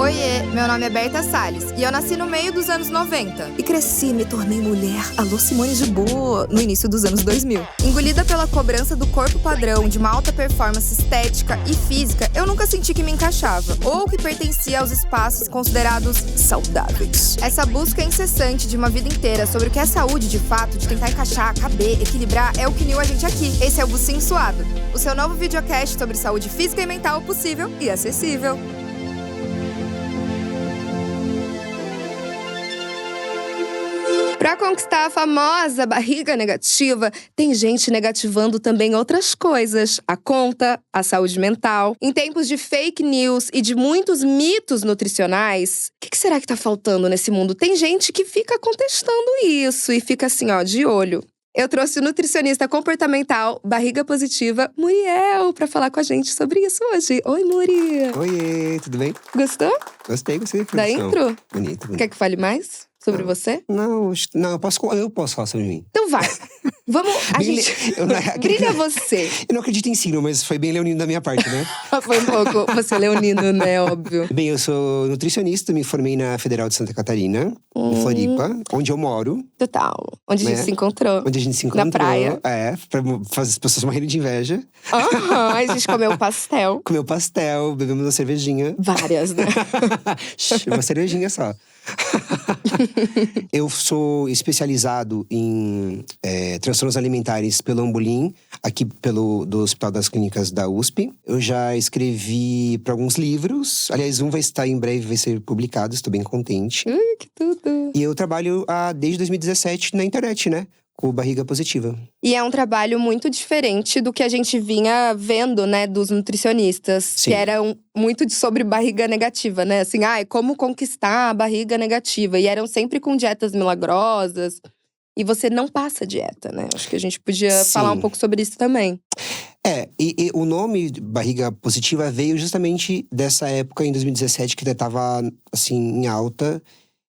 Oiê, meu nome é Berta Salles e eu nasci no meio dos anos 90. E cresci, me tornei mulher. Alô, Simone de Boa, no início dos anos 2000. Engolida pela cobrança do corpo padrão, de uma alta performance estética e física, eu nunca senti que me encaixava, ou que pertencia aos espaços considerados saudáveis. Essa busca incessante de uma vida inteira sobre o que é saúde de fato, de tentar encaixar, caber, equilibrar, é o que uniu a gente aqui. Esse é o Bucinho Suado, o seu novo videocast sobre saúde física e mental possível e acessível. Para conquistar a famosa barriga negativa, tem gente negativando também outras coisas. A conta, a saúde mental. Em tempos de fake news e de muitos mitos nutricionais, o que será que tá faltando nesse mundo? Tem gente que fica contestando isso e fica assim, ó, de olho. Eu trouxe o nutricionista comportamental Barriga Positiva, Muriel, pra falar com a gente sobre isso hoje. Oi, Muri! Oiê, tudo bem? Gostou? Gostei da Da produção. intro? Bonito. Quer que fale mais sobre você? Não, eu posso falar sobre mim. Então vai. Vamos, a Bem gente… eu- Brilha você. Eu não acredito em signo, mas foi bem leonino da minha parte, né? Foi um pouco, você é leonino, né? Óbvio. Bem, eu sou nutricionista, me formei na Federal de Santa Catarina, em Floripa, onde eu moro. Total. Onde a gente Né? se encontrou. Onde a gente se encontrou. Na praia. Pra fazer as pessoas morrerem de inveja. Aham, a gente comeu pastel. Comeu pastel, bebemos uma cervejinha. Várias, né? Uma cervejinha só. Eu sou especializado em transtornos alimentares pelo Ambulim, aqui do Hospital das Clínicas da USP. Eu já escrevi para alguns livros. Aliás, um vai estar em breve, vai ser publicado, estou bem contente. Que tudo. E eu trabalho desde 2017 na internet, né? Com Barriga Positiva. E é um trabalho muito diferente do que a gente vinha vendo, né, dos nutricionistas. Sim. Que eram muito sobre barriga negativa, né? Assim, como conquistar a barriga negativa. E eram sempre com dietas milagrosas. E você não passa dieta, né? Acho que a gente podia falar um pouco sobre isso também. E o nome Barriga Positiva veio justamente dessa época, em 2017, que estava, assim, em alta.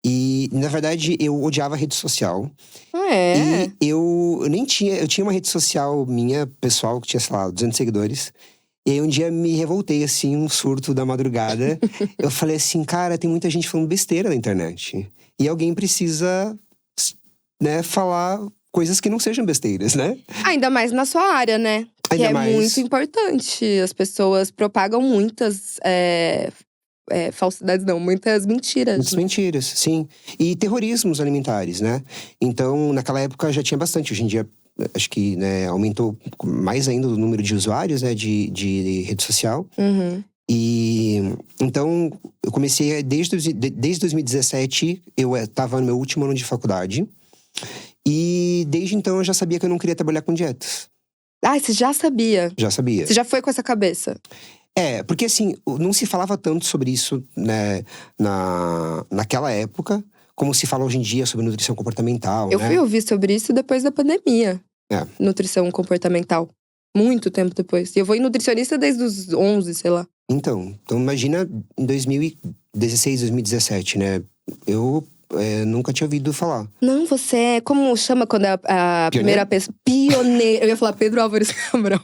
E, na verdade, eu odiava a rede social. É. E eu tinha uma rede social minha, pessoal, que tinha, sei lá, 200 seguidores. E aí, um dia, me revoltei, assim, um surto da madrugada. Eu falei assim, cara, tem muita gente falando besteira na internet. E alguém precisa, né, falar coisas que não sejam besteiras, né? Ainda mais na sua área, né? Que Ainda é mais. muito importante. As pessoas propagam muitas… falsidades não, muitas mentiras. Muitas mentiras, sim. E terrorismos alimentares, né? Então, naquela época já tinha bastante. Hoje em dia, acho que, né, aumentou mais ainda o número de usuários, né, de rede social. Uhum. E então, eu comecei desde 2017, eu estava no meu último ano de faculdade. E desde então eu já sabia que eu não queria trabalhar com dietas. Você já sabia? Já sabia. Você já foi com essa cabeça? Porque assim, não se falava tanto sobre isso, né, naquela época, como se fala hoje em dia sobre nutrição comportamental, Eu né? fui ouvir sobre isso depois da pandemia. Nutrição comportamental. Muito tempo depois. E eu vou em nutricionista desde os 11, sei lá. Então imagina em 2016, 2017, né? Eu nunca tinha ouvido falar. Não, você é… Como chama quando é a primeira pessoa? Pioneiro. Eu ia falar Pedro Álvares Cabral.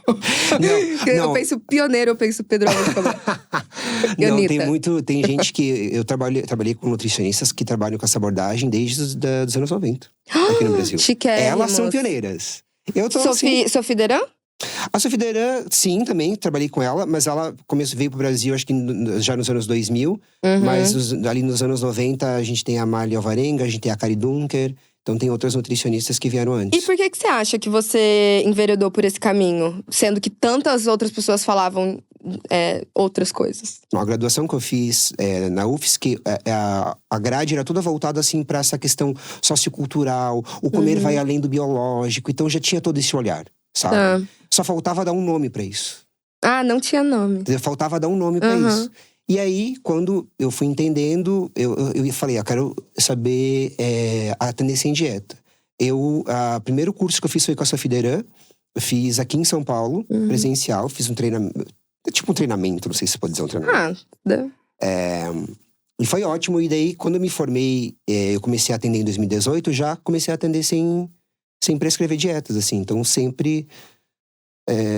Eu penso pioneiro, eu penso Pedro Álvares Cabral. Não, tem gente que… Eu trabalhei com nutricionistas que trabalham com essa abordagem desde os anos 90. Aqui no Brasil. Chiquérrimos. Elas são pioneiras. Eu tô Sophie Deran? A Sophie Deran, sim, também trabalhei com ela, mas ela veio pro Brasil, acho que já nos anos 2000. Uhum. Mas ali nos anos 90, a gente tem a Marli Alvarenga, a gente tem a Kari Dunker. Então tem outras nutricionistas que vieram antes. E por que você acha que você enveredou por esse caminho? Sendo que tantas outras pessoas falavam outras coisas. A graduação que eu fiz na UFSC, a grade era toda voltada assim para essa questão sociocultural. O comer vai além do biológico. Então já tinha todo esse olhar, sabe? Só faltava dar um nome para isso. Não tinha nome. Faltava dar um nome para isso. E aí, quando eu fui entendendo, eu falei, eu quero saber a tendência em dieta. O primeiro curso que eu fiz foi com a Sophie Deran. Eu fiz aqui em São Paulo, presencial. Fiz um treinamento, tipo um treinamento, não sei se pode dizer um treinamento. E foi ótimo. E daí, quando eu me formei, eu comecei a atender em 2018, já comecei a atender sem prescrever dietas, assim. Então, sempre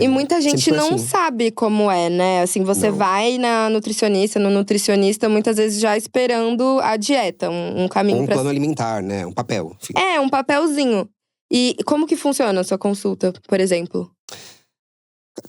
E muita gente sempre foi não assim. sabe como é, né? Assim, você Não. vai no nutricionista, muitas vezes já esperando a dieta, um caminho Ou um pra… plano alimentar, né? Um papel. Enfim. É, um papelzinho. E como que funciona a sua consulta, por exemplo?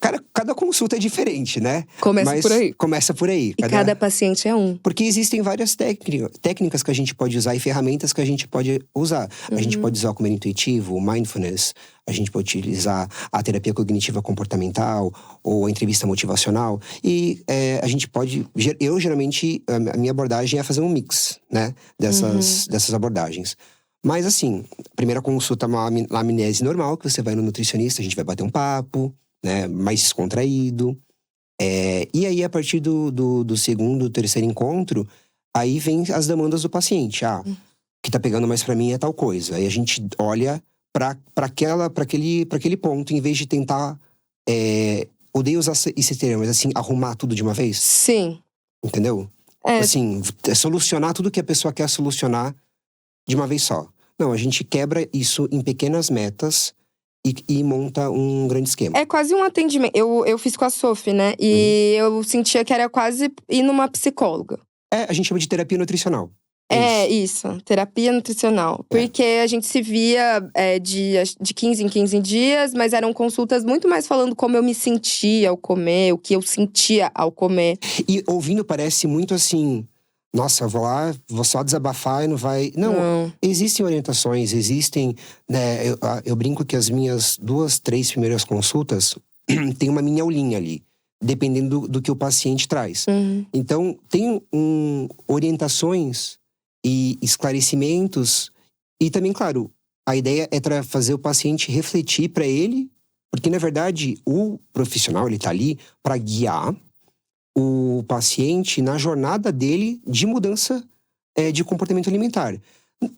Cara, cada consulta é diferente, né? Começa Mas por aí. começa por aí. E cada paciente é um. Porque existem várias técnicas que a gente pode usar e ferramentas que a gente pode usar. A gente pode usar o comer intuitivo, o mindfulness, a gente pode utilizar a terapia cognitiva comportamental ou a entrevista motivacional. E a gente pode… Eu, geralmente, a minha abordagem é fazer um mix, né? Dessas abordagens. Mas, assim, a primeira consulta é uma anamnese normal, que você vai no nutricionista, a gente vai bater um papo, né? Mais descontraído. E aí, a partir do segundo, terceiro encontro, aí vem as demandas do paciente. O que tá pegando mais pra mim é tal coisa. Aí a gente olha pra aquele ponto, em vez de tentar… odeio usar esse termo, mas assim, arrumar tudo de uma vez. Sim. Entendeu? Assim, solucionar tudo que a pessoa quer solucionar de uma vez só. Não, a gente quebra isso em pequenas metas e monta um grande esquema. É quase um atendimento. Eu fiz com a Sophie, né? E eu sentia que era quase ir numa psicóloga. A gente chama de terapia nutricional. Isso. Terapia nutricional. Porque a gente se via de 15 em 15 dias, mas eram consultas muito mais falando como eu me sentia ao comer, o que eu sentia ao comer. E ouvindo parece muito assim… Nossa, vou lá, vou só desabafar e não vai… Não, existem orientações, existem… né, eu brinco que as minhas 2, 3 primeiras consultas tem uma mini aulinha ali, dependendo do que o paciente traz. Então, tem orientações e esclarecimentos. E também, claro, a ideia é fazer o paciente refletir para ele, porque, na verdade, o profissional, ele tá ali para guiar o paciente na jornada dele de mudança de comportamento alimentar.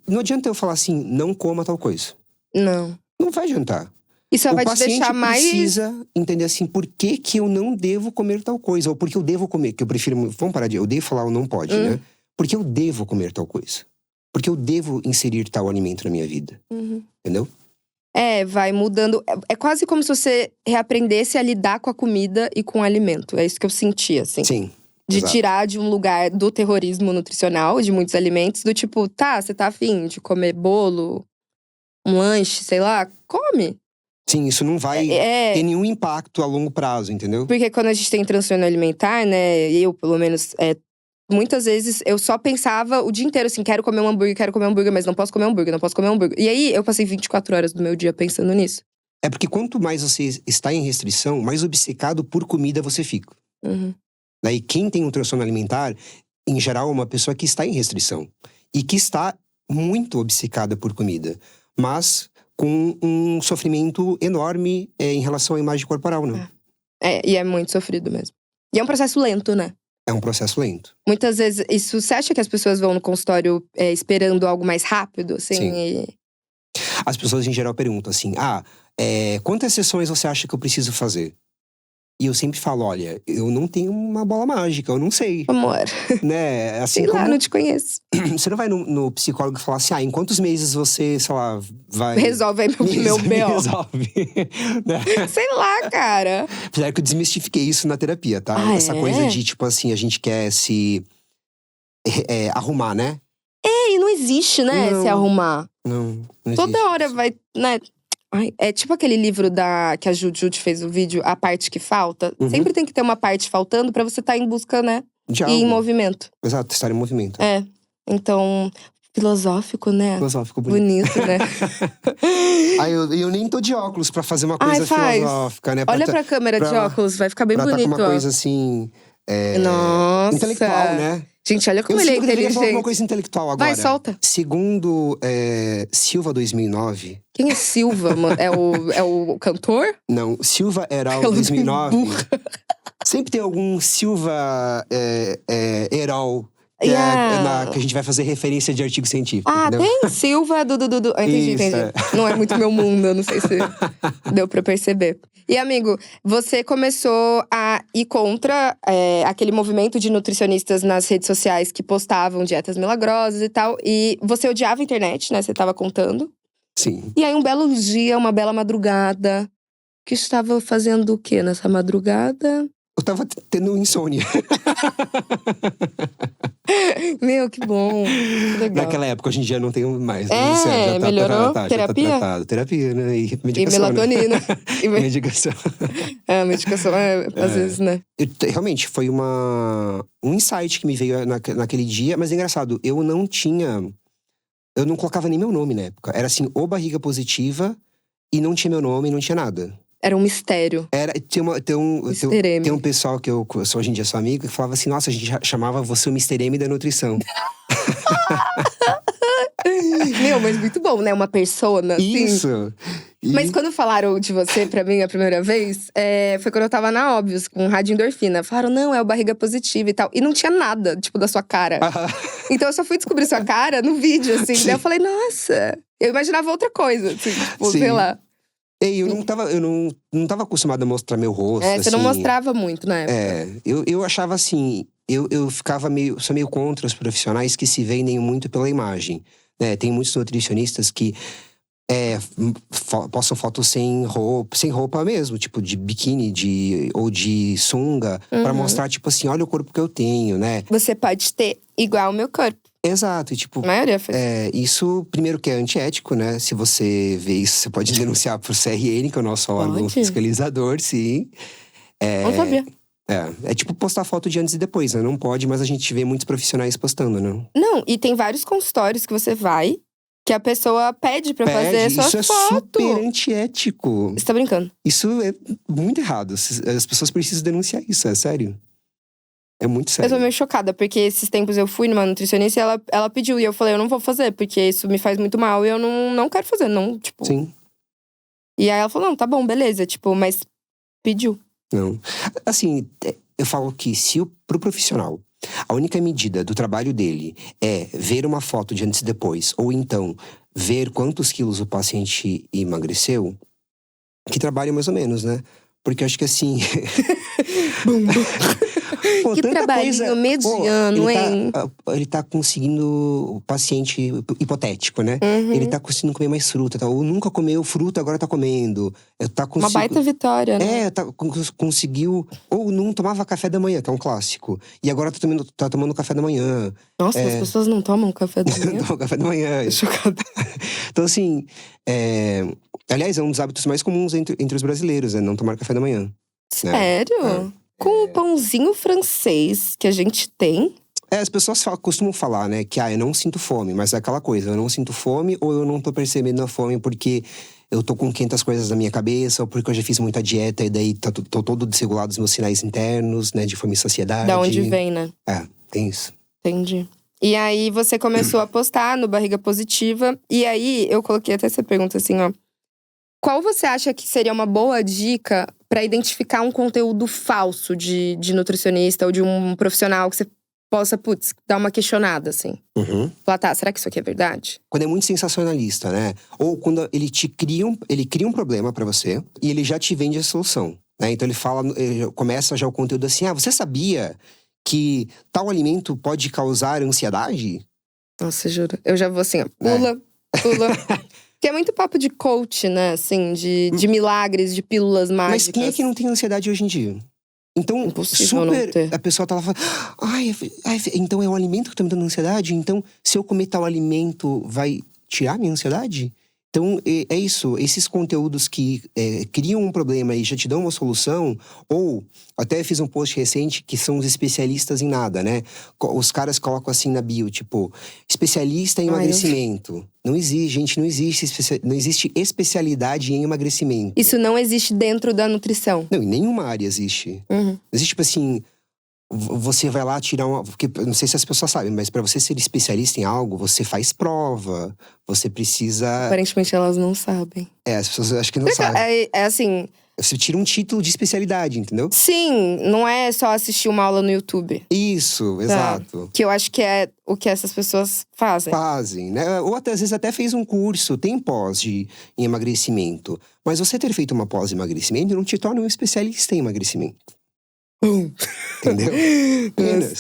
Não adianta eu falar assim, não coma tal coisa. Não vai adiantar. E só vai te deixar mais… O paciente precisa entender assim, por que eu não devo comer tal coisa? Ou por que eu devo comer, que eu prefiro… Vamos parar de… Eu devo falar ou não pode, né? Por que eu devo comer tal coisa? Por que eu devo inserir tal alimento na minha vida? Entendeu? Vai mudando. É quase como se você reaprendesse a lidar com a comida e com o alimento. É isso que eu senti, assim. Sim. De exato. tirar de um lugar do terrorismo nutricional, de muitos alimentos, do tipo, você tá afim de comer bolo, um lanche, sei lá, come. Sim, isso não vai ter nenhum impacto a longo prazo, entendeu? Porque quando a gente tem transtorno alimentar, né, eu, pelo menos, muitas vezes eu só pensava o dia inteiro assim, quero comer um hambúrguer, mas não posso comer hambúrguer, não posso comer hambúrguer. E aí, eu passei 24 horas do meu dia pensando nisso. É porque quanto mais você está em restrição, mais obcecado por comida você fica. Daí, quem tem um transtorno alimentar, em geral, é uma pessoa que está em restrição. E que está muito obcecada por comida. Mas com um sofrimento enorme em relação à imagem corporal, né? E é muito sofrido mesmo. E é um processo lento, né? É um processo lento. Muitas vezes, você acha que as pessoas vão no consultório esperando algo mais rápido, assim? Sim. As pessoas, em geral, perguntam assim, quantas sessões você acha que eu preciso fazer? E eu sempre falo, olha, eu não tenho uma bola mágica, eu não sei. Amor. Né? Assim, sei lá, não te conheço. Você não vai no psicólogo e falar assim, em quantos meses você, sei lá, vai… Resolve aí meu B.O. Resolve. Sei lá, cara. Apesar que eu desmistifiquei isso na terapia, tá? Essa coisa de, tipo assim, a gente quer se arrumar, né? E não existe, né, se arrumar. Não existe. Toda hora vai, né… é tipo aquele livro que a Juju fez o vídeo, A Parte Que Falta. Sempre tem que ter uma parte faltando pra você estar em busca, né? De e algo. em movimento. Exato, estar em movimento. Então, filosófico, né? Filosófico, bonito. né? Eu nem tô de óculos pra fazer uma coisa filosófica, né? Olha pra câmera de óculos, vai ficar bem bonito. Pra uma coisa assim… Nossa. intelectual, né? Gente, olha como ele é inteligente. Eu falar uma coisa intelectual agora. Vai, solta. Segundo Silva 2009… Quem é Silva, mano? É o cantor? Não, Silva Heral 2009. Sempre tem algum Silva Heral que a gente vai fazer referência de artigo científico. entendeu? Tem Silva do… Entendi. Não é muito meu mundo, eu não sei se deu pra perceber. E, amigo, você começou a ir contra aquele movimento de nutricionistas nas redes sociais que postavam dietas milagrosas e tal. E você odiava a internet, né? Você tava contando. Sim. E aí, um belo dia, uma bela madrugada, Que estava fazendo o quê nessa madrugada? Eu tava tendo insônia. Meu, que bom. Que legal. Naquela época, hoje em dia não tenho mais. Melhorou? Já Terapia? tá tratado. Terapia, né? E medicação. E melatonina. Né? Medicação. Medicação, às vezes, né? Realmente, foi um insight que me veio naquele dia. Mas é engraçado, eu não colocava nem meu nome na época. Era assim, ou barriga positiva, e não tinha meu nome, não tinha nada. Era um mistério. Tem um pessoal que eu sou hoje em dia sou amigo, que falava assim, nossa, a gente chamava você o Mr. M da nutrição. Meu, mas muito bom, né? Uma persona, assim. Isso! Mas quando falaram de você pra mim a primeira vez, foi quando eu tava na Óbvios, com Rádio Endorfina. Falaram, não, é o barriga positiva e tal. E não tinha nada, tipo, da sua cara. Então eu só fui descobrir sua cara no vídeo, assim. Daí eu falei, nossa… Eu imaginava outra coisa, assim, tipo, sei lá. Eu não tava acostumado a mostrar meu rosto, você não mostrava muito na época. Eu achava assim… Eu ficava sou meio contra os profissionais que se vendem muito pela imagem. Né? Tem muitos nutricionistas que… postam fotos sem roupa mesmo, tipo de biquíni ou de sunga, pra mostrar, tipo assim, olha o corpo que eu tenho, né? Você pode ter igual o meu corpo. Exato, e tipo… A maioria faz. Isso, primeiro que é antiético, né? Se você vê isso, você pode denunciar pro CRN, que é o nosso órgão fiscalizador, sim. Não sabia. É tipo postar foto de antes e depois, né? Não pode, mas a gente vê muitos profissionais postando, né? Não, e tem vários consultórios que você vai… Que a pessoa pede pra fazer a sua foto. Isso é super antiético. Você tá brincando? Isso é muito errado. As pessoas precisam denunciar isso, é sério. É muito sério. Eu tô meio chocada, porque esses tempos eu fui numa nutricionista e ela pediu. E eu falei, eu não vou fazer, porque isso me faz muito mal. E eu não quero fazer, não, tipo… Sim. E aí ela falou, não, tá bom, beleza. Tipo, mas pediu. Não. Assim, eu falo que se pro profissional… A única medida do trabalho dele é ver uma foto de antes e depois, ou então ver quantos quilos o paciente emagreceu, que trabalho mais ou menos, né? Porque eu acho que assim… Pô, que trabalhinho mediano, hein? Ele tá conseguindo… O paciente hipotético, né? Ele tá conseguindo comer mais fruta. Ou nunca comeu fruta, agora tá comendo. Uma baita vitória, né? Conseguiu… Ou não tomava café da manhã, que é um clássico. E agora tá tomando café da manhã. Nossa, as pessoas não tomam café da manhã? Não tomam café da manhã. Tô chocada. Então assim… Aliás, é um dos hábitos mais comuns entre os brasileiros, não tomar café da manhã. Sério? Com o pãozinho francês que a gente tem… As pessoas costumam falar, né, que eu não sinto fome. Mas é aquela coisa, eu não sinto fome ou eu não tô percebendo a fome porque eu tô com 500 coisas na minha cabeça, ou porque eu já fiz muita dieta e daí tô todo desregulado os meus sinais internos, né, de fome e saciedade. Da onde vem, né? Tem isso. Entendi. E aí você começou a postar no Barriga Positiva. E aí eu coloquei até essa pergunta assim, ó. Qual você acha que seria uma boa dica pra identificar um conteúdo falso de nutricionista ou de um profissional que você possa, dar uma questionada, assim? Falar, tá, será que isso aqui é verdade? Quando é muito sensacionalista, né? Ou quando ele cria um problema pra você e ele já te vende a solução, né? Então ele começa já o conteúdo assim, você sabia que tal alimento pode causar ansiedade? Nossa, juro. Eu já vou assim, ó, pula. Que é muito papo de coach, né? Assim, de milagres, de pílulas mágicas. Mas quem é que não tem ansiedade hoje em dia? Então, impossível não ter. A pessoa tá lá falando… então é o alimento que tá me dando ansiedade? Então, se eu comer tal alimento, vai tirar minha ansiedade? Então, é isso. Esses conteúdos que criam um problema e já te dão uma solução… Ou, até fiz um post recente que são os especialistas em nada, né? Os caras colocam assim na bio, tipo… Especialista em emagrecimento. Não existe, gente, não existe especialidade em emagrecimento. Isso não existe dentro da nutrição? Não, em nenhuma área existe. Existe, tipo assim… Você vai lá tirar uma… Porque, não sei se as pessoas sabem, mas pra você ser especialista em algo, você faz prova. Você precisa… Aparentemente elas não sabem. As pessoas acho que não sabem. É assim… Você tira um título de especialidade, entendeu? Sim, não é só assistir uma aula no YouTube. Isso, exato. Que eu acho que é o que essas pessoas fazem. Fazem, né? Ou até, às vezes até fez um curso, tem pós em emagrecimento. Mas você ter feito uma pós em emagrecimento não te torna um especialista em emagrecimento. Entendeu?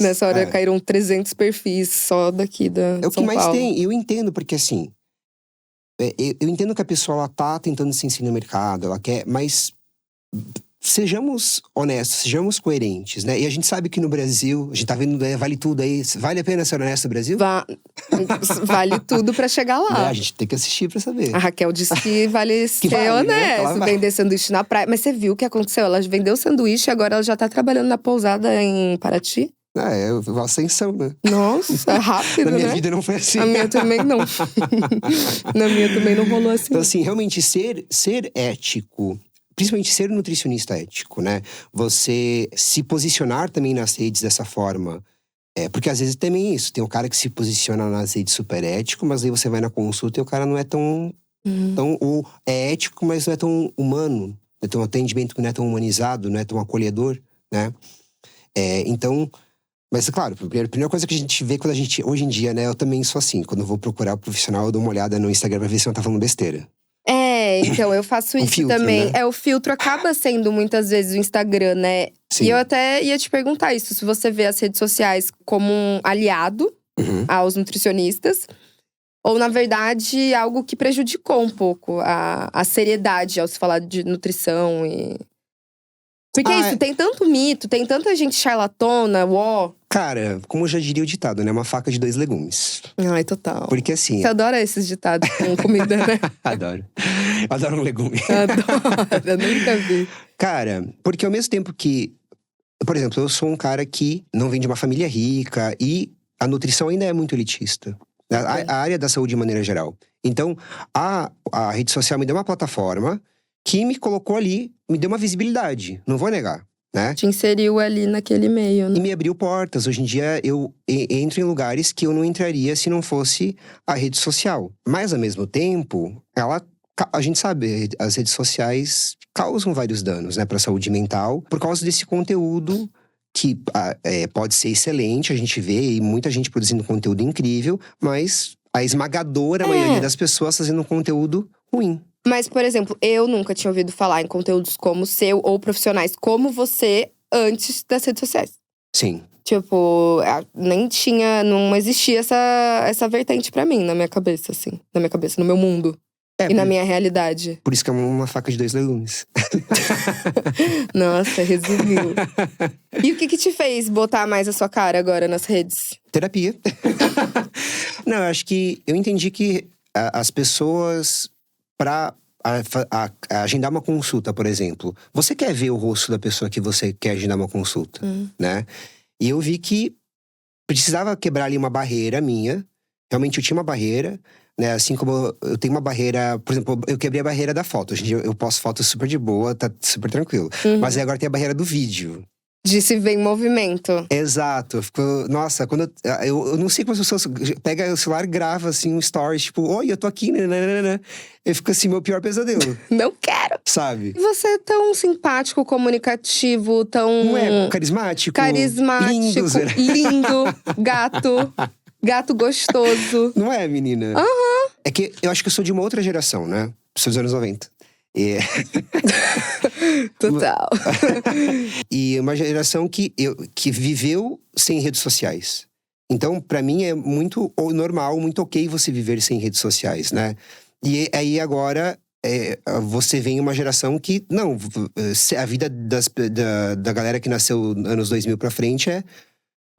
Nessa hora caíram 300 perfis só daqui da É o São que mais Paulo. tem. Eu entendo, porque assim… Eu entendo que a pessoa, ela tá tentando se inserir no mercado, ela quer… Mas sejamos honestos, sejamos coerentes, né? E a gente sabe que no Brasil, a gente tá vendo, Vale Tudo aí. Vale a pena ser honesto no Brasil? Vale tudo pra chegar lá. A gente tem que assistir pra saber. A Raquel disse que vale ser vale, né? honesto, vender sanduíche na praia. Mas você viu o que aconteceu? Ela vendeu sanduíche e agora ela já tá trabalhando na pousada em Paraty? É uma ascensão, né? Nossa, é rápido, Na minha né? vida não foi assim. A minha também não. Na minha também não rolou assim. Então, assim, realmente ser ético, principalmente ser nutricionista ético, né? Você se posicionar também nas redes dessa forma. Porque às vezes também é isso. Tem um cara que se posiciona nas redes super ético, mas aí você vai na consulta e o cara não é tão… Ou é ético, mas não é tão humano. Não é tão atendimento que não é tão humanizado, não é tão acolhedor, né? Então… Mas, claro, a primeira coisa que a gente vê quando a gente… Hoje em dia, né? Eu também sou assim. Quando eu vou procurar o profissional, eu dou uma olhada no Instagram pra ver se não tá falando besteira. Então, eu faço isso filtro, também. né? O filtro acaba sendo, muitas vezes, o Instagram, né? Sim. E eu até ia te perguntar isso. Se você vê as redes sociais como um aliado aos nutricionistas… Ou, na verdade, algo que prejudicou um pouco a seriedade ao se falar de nutrição e… Porque é isso, tem tanto mito, tem tanta gente charlatona, Cara, como já diria o ditado, né? Uma faca de dois legumes. Ai, total. Porque assim… Você adora esses ditados com comida, né? Adoro. Adoro um legume. Adoro, nunca vi. Cara, porque ao mesmo tempo que… Por exemplo, eu sou um cara que não vem de uma família rica e a nutrição ainda é muito elitista. A área da saúde de maneira geral. Então, a rede social me deu uma plataforma que me colocou ali, me deu uma visibilidade. Não vou negar, né? Te inseriu ali naquele meio, né? E me abriu portas. Hoje em dia, eu entro em lugares que eu não entraria se não fosse a rede social. Mas, ao mesmo tempo, a gente sabe, as redes sociais causam vários danos, né, para a saúde mental, por causa desse conteúdo que pode ser excelente, a gente vê, e muita gente produzindo conteúdo incrível, mas a esmagadora maioria das pessoas fazendo um conteúdo ruim. Mas, por exemplo, eu nunca tinha ouvido falar em conteúdos como o seu, ou profissionais como você, antes das redes sociais. Sim. Tipo, não existia essa vertente pra mim, na minha cabeça, assim. Na minha cabeça, no meu mundo. E na minha realidade. Por isso que é uma faca de dois legumes. Nossa, resumiu. E o que te fez botar mais a sua cara agora nas redes? Terapia. Não, eu acho que… Eu entendi que as pessoas… Pra agendar uma consulta, por exemplo… Você quer ver o rosto da pessoa que você quer agendar uma consulta, né? E eu vi que precisava quebrar ali uma barreira minha. Realmente eu tinha uma barreira, né? Assim como eu tenho uma barreira… Por exemplo, eu quebrei a barreira da foto. Hoje em dia eu posto foto super de boa, tá super tranquilo. Mas aí agora tem a barreira do vídeo. De se ver em movimento. Exato. Nossa, quando eu não sei como as pessoas pegam o celular e gravam assim um story, tipo… Oi, eu tô aqui, né? Eu fico assim, meu pior pesadelo. Não quero! Sabe? Você é tão simpático, comunicativo, tão… Não é carismático? Carismático, lindo, gato gostoso. Não é, menina? É que eu acho que eu sou de uma outra geração, né? Sou dos anos 90. Total. E uma geração que viveu sem redes sociais. Então, pra mim, é muito normal, muito ok você viver sem redes sociais, né? E aí agora… você vem uma geração que… Não, a vida da galera que nasceu anos 2000 pra frente é…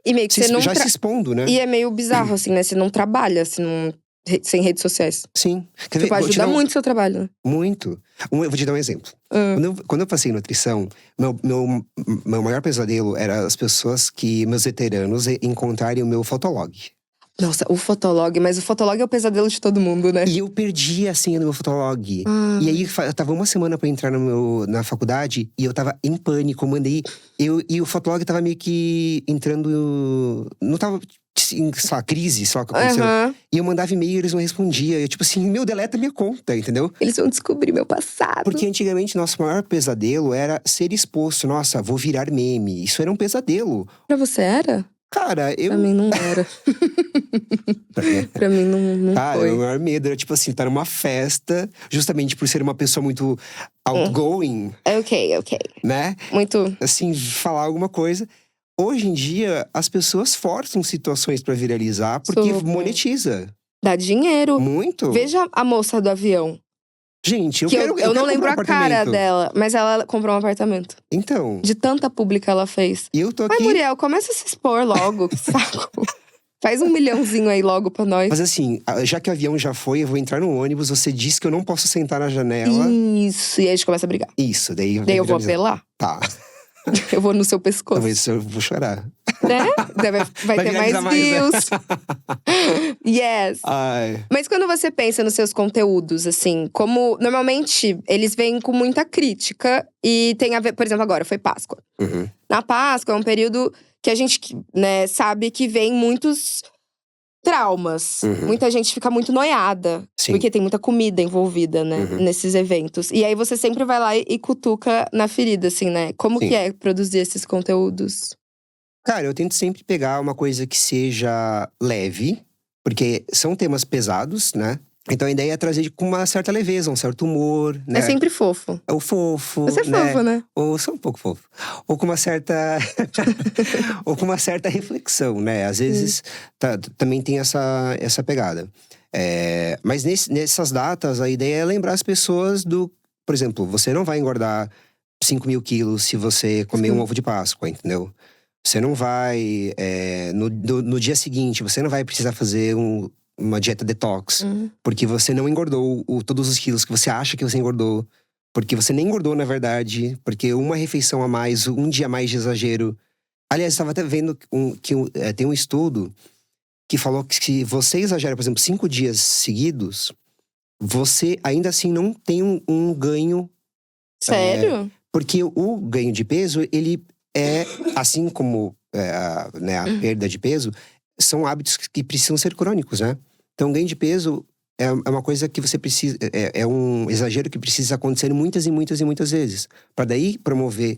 E meio que você não… Já se expondo, né? E é meio bizarro, assim, né? Você não trabalha, sem redes sociais. Sim. Tipo, ajuda muito o seu trabalho, né? Muito. Eu vou te dar um exemplo. Quando eu passei em nutrição, meu maior pesadelo era as pessoas meus veteranos, encontrarem o meu fotolog. Nossa, o Fotolog. Mas o Fotolog é o pesadelo de todo mundo, né? E eu perdi a senha do meu Fotolog. E aí, eu tava uma semana pra entrar na faculdade e eu tava em pânico. Eu mandei… E o Fotolog tava meio que entrando… Não tava… Sei lá, crise, sei lá o que aconteceu. E eu mandava e-mail e eles não respondiam. Eu tipo assim, deleta minha conta, entendeu? Eles vão descobrir meu passado. Porque antigamente, nosso maior pesadelo era ser exposto. Nossa, vou virar meme. Isso era um pesadelo. Pra você era? Cara, Pra mim não era. Pra mim não Cara, foi. o meu maior medo era, tipo assim, estar numa festa, justamente por ser uma pessoa muito outgoing. Ok. Né? Muito… Assim, falar alguma coisa. Hoje em dia, as pessoas forçam situações pra viralizar, porque monetiza. Dá dinheiro. Muito. Veja a moça do avião. Gente, eu Que quero eu não quero lembro comprar a cara apartamento. dela, mas ela comprou um apartamento. Então, De tanta pública ela fez. e eu tô Ai, aqui… Muriel, começa a se expor logo, que saco. Faz 1 milhãozinho aí logo pra nós. Mas assim, já que o avião já foi, eu vou entrar no ônibus. Você disse que eu não posso sentar na janela. Isso, e aí a gente começa a brigar. Isso, daí… Daí eu vou apelar. Tá, Eu vou no seu pescoço. talvez eu vou chorar. Né? Vai ter mais viralizar mais, né? views. Yes. Ai, Mas quando você pensa nos seus conteúdos, assim, como… Normalmente, eles vêm com muita crítica. E tem a ver… Por exemplo, agora foi Páscoa. uhum. Na Páscoa é um período que a gente, né, sabe que vem muitos traumas. Uhum. Muita gente fica muito noiada. Sim. Porque tem muita comida envolvida, né, Uhum. nesses eventos. E aí você sempre vai lá e cutuca na ferida, assim, né? Como Sim. que é produzir esses conteúdos? Cara, eu tento sempre pegar uma coisa que seja leve, porque são temas pesados, né? Então a ideia é trazer com uma certa leveza, um certo humor, né? É sempre fofo. É o fofo, Você é né? fofo, né? Ou sou um pouco fofo. Ou com uma certa… ou com uma certa reflexão, né? Às vezes também tem essa pegada. Mas nessas datas, a ideia é lembrar as pessoas do… Por exemplo, você não vai engordar 5.000 quilos se você comer um ovo de Páscoa, entendeu? Você não vai… no dia seguinte, você não vai precisar fazer uma dieta detox. Porque você não engordou todos os quilos que você acha que você engordou. Porque você nem engordou, na verdade. Porque uma refeição a mais, um dia a mais de exagero… Aliás, eu estava até vendo que tem um estudo que falou que se você exagera, por exemplo, 5 dias seguidos… Você ainda assim não tem um ganho… Sério? Porque o ganho de peso, ele é… Assim como a perda de peso… São hábitos que precisam ser crônicos, né? Então, ganho de peso é uma coisa que você precisa… É um exagero que precisa acontecer muitas e muitas e muitas vezes. Para daí promover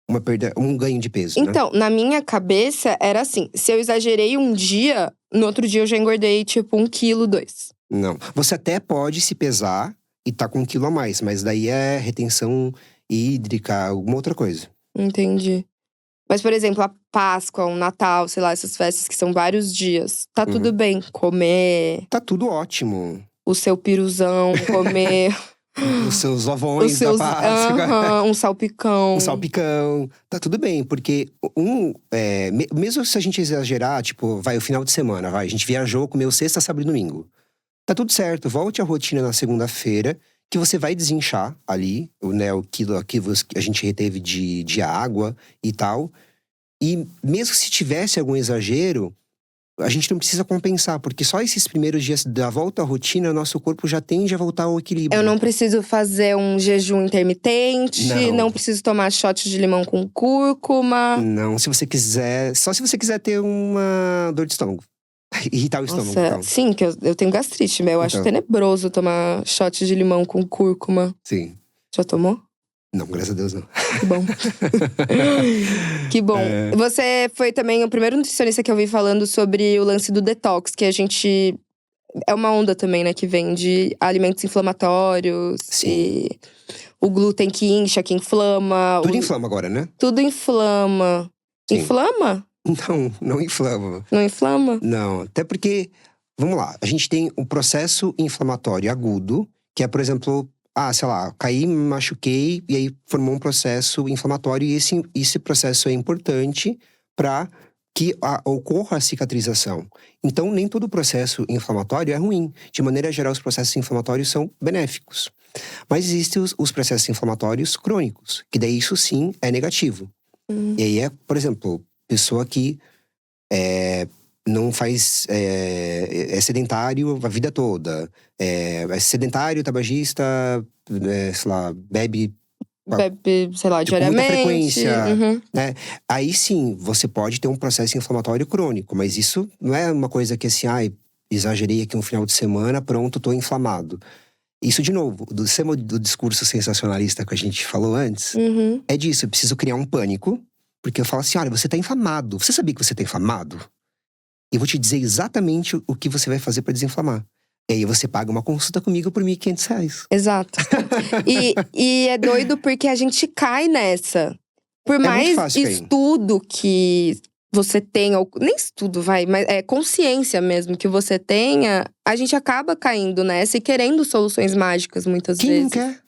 uma perda, um ganho de peso, né? Então, na minha cabeça, era assim. Se eu exagerei um dia, no outro dia eu já engordei, tipo, 1 quilo, 2. Não. Você até pode se pesar e tá com 1 quilo a mais. Mas daí é retenção hídrica, alguma outra coisa. Entendi. Mas, por exemplo, a Páscoa, o Natal, sei lá, essas festas que são vários dias. Tá tudo bem comer Tá tudo ótimo. o seu piruzão, comer Os seus ovões os seus… da Páscoa. um salpicão. Um salpicão. Tá tudo bem, porque mesmo se a gente exagerar, tipo, vai o final de semana, a gente viajou, comeu sexta, sábado e domingo. Tá tudo certo, volte à rotina na segunda-feira, que você vai desinchar ali, né, o quilo que a gente reteve de água e tal. E mesmo se tivesse algum exagero, a gente não precisa compensar, porque só esses primeiros dias da volta à rotina, nosso corpo já tende a voltar ao equilíbrio. Eu não preciso fazer um jejum intermitente, não preciso tomar shot de limão com cúrcuma. Não, se você quiser… Só se você quiser ter uma dor de estômago. Irritar o estômago, então. Sim, que eu tenho gastrite, mas eu acho tenebroso tomar shot de limão com cúrcuma. Sim. Já tomou? Não, graças a Deus não. Que bom. Que bom. Você foi também o primeiro nutricionista que eu vi falando sobre o lance do detox, que a gente… É uma onda também, né, que vem de alimentos inflamatórios. Sim. E o glúten que incha, que inflama. Tudo inflama agora, né? Tudo inflama. Sim. Inflama? Não inflama. Não inflama? Não, até porque… Vamos lá, a gente tem um processo inflamatório agudo, que é, por exemplo… sei lá, caí, me machuquei, e aí formou um processo inflamatório. E esse processo é importante para que ocorra a cicatrização. Então, nem todo processo inflamatório é ruim. De maneira geral, os processos inflamatórios são benéficos. Mas existem os processos inflamatórios crônicos, que daí isso sim é negativo. E aí por exemplo, pessoa que não faz… é sedentário a vida toda. É sedentário, tabagista, sei lá, bebe… sei lá, com muita diariamente. frequência, né? Aí sim, você pode ter um processo inflamatório crônico. Mas isso não é uma coisa que assim… exagerei aqui um final de semana, pronto, tô inflamado. Isso, de novo, do discurso sensacionalista que a gente falou antes, é disso. Eu preciso criar um pânico. Porque eu falo assim, olha, você tá inflamado. Você sabia que você tá inflamado? Eu vou te dizer exatamente o que você vai fazer pra desinflamar. E aí você paga uma consulta comigo por R$1.500. Exato. E é doido porque a gente cai nessa. Por mais muito fácil cair. estudo que você tenha, ou nem estudo, vai, mas é consciência mesmo que você tenha, a gente acaba caindo nessa e querendo soluções mágicas muitas Quem vezes. não quer?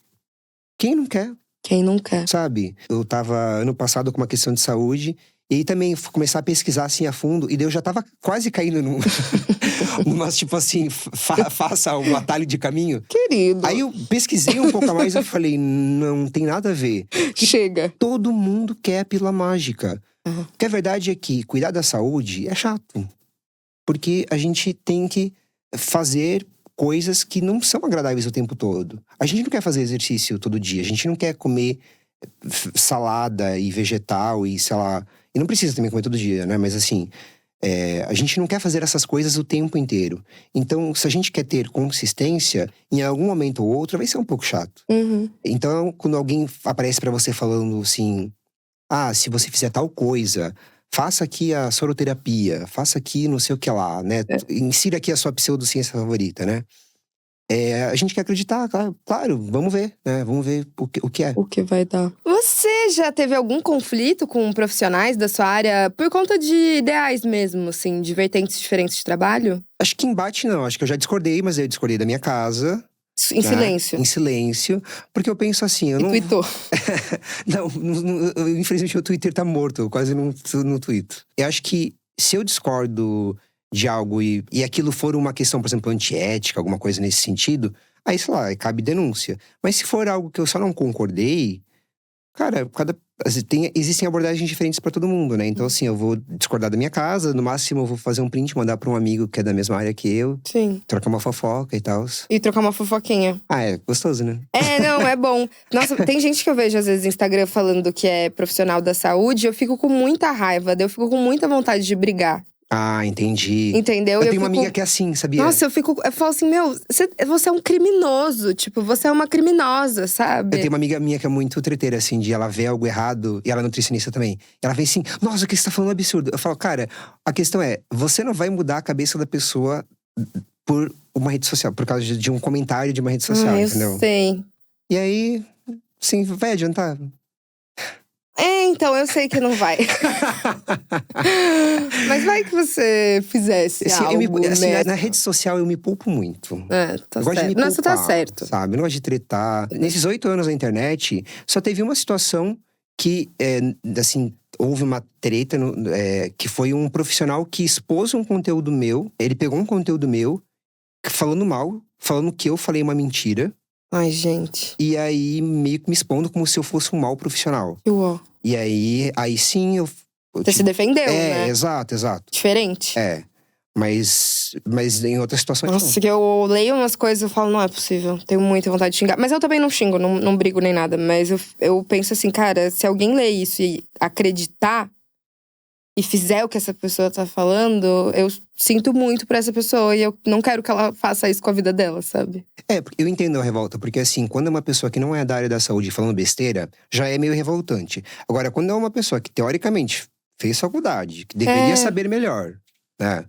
Quem não quer? Quem não quer? Sabe? Eu tava ano passado com uma questão de saúde. E aí também começar a pesquisar assim a fundo. E daí eu já tava quase caindo numa tipo assim, faça um atalho de caminho. Querido. Aí eu pesquisei um pouco a mais e falei, não tem nada a ver. Chega. Todo mundo quer a pílula mágica. Porque a verdade é que cuidar da saúde é chato. Porque a gente tem que fazer coisas que não são agradáveis o tempo todo. A gente não quer fazer exercício todo dia. A gente não quer comer salada e vegetal e sei lá… E não precisa também comer todo dia, né? Mas assim, a gente não quer fazer essas coisas o tempo inteiro. Então, se a gente quer ter consistência, em algum momento ou outro vai ser um pouco chato. Então, quando alguém aparece pra você falando assim… se você fizer tal coisa… Faça aqui a soroterapia, faça aqui não sei o que lá, né? Insira aqui a sua pseudociência favorita, né? A gente quer acreditar, claro, vamos ver, né? Vamos ver o que é. O que vai dar. Você já teve algum conflito com profissionais da sua área por conta de ideais mesmo, assim, de vertentes diferentes de trabalho? Acho que embate não, acho que eu já discordei, mas eu discordei da minha casa. Em silêncio. Em silêncio, porque eu penso assim, eu não… tweetou. não, infelizmente o Twitter tá morto, eu quase não tweeto. Eu acho que se eu discordo de algo e aquilo for uma questão, por exemplo, antiética, alguma coisa nesse sentido, aí, sei lá, cabe denúncia. Mas se for algo que eu só não concordei, cara, existem abordagens diferentes pra todo mundo, né? Então, assim, eu vou discordar da minha casa, no máximo eu vou fazer um print, mandar pra um amigo que é da mesma área que eu. Sim. Trocar uma fofoca e tal. E trocar uma fofoquinha. É gostoso, né? Não, é bom. Nossa, tem gente que eu vejo às vezes no Instagram falando que é profissional da saúde, eu fico com muita raiva, eu fico com muita vontade de brigar. Entendi. Entendeu? Eu tenho uma amiga que é assim, sabia? Nossa, eu falo assim, você é um criminoso. Tipo, você é uma criminosa, sabe? Eu tenho uma amiga minha que é muito treteira, assim, de ela ver algo errado, e ela é nutricionista também. Ela vem assim, nossa, o que você tá falando é absurdo. Eu falo, cara, a questão é, você não vai mudar a cabeça da pessoa por uma rede social, por causa de um comentário de uma rede social, entendeu? Eu sei. E aí, sim, vai adiantar. Então, eu sei que não vai. Mas vai que você fizesse algo, né? Na rede social eu me poupo muito. Tá eu gosto de me poupar, Nossa, tá certo. Sabe? Eu não gosto de tretar. Nesses 8 anos na internet, só teve uma situação que, assim… Houve uma treta, que foi um profissional que expôs um conteúdo meu. Ele pegou um conteúdo meu, falando mal, falando que eu falei uma mentira. Ai, gente. E aí, meio que me expondo como se eu fosse um mau profissional. Uau. E aí sim, Você se defendeu, né? Exato. Diferente. Mas em outras situações Nossa, que eu leio umas coisas e falo, não é possível. Tenho muita vontade de xingar. Mas eu também não xingo, não brigo nem nada. Mas eu penso assim, cara, se alguém ler isso e acreditar e fizer o que essa pessoa tá falando, eu sinto muito pra essa pessoa. E eu não quero que ela faça isso com a vida dela, sabe? Eu entendo a revolta, porque assim, quando é uma pessoa que não é da área da saúde falando besteira, já é meio revoltante. Agora, quando é uma pessoa que teoricamente fez faculdade, que deveria saber melhor, né?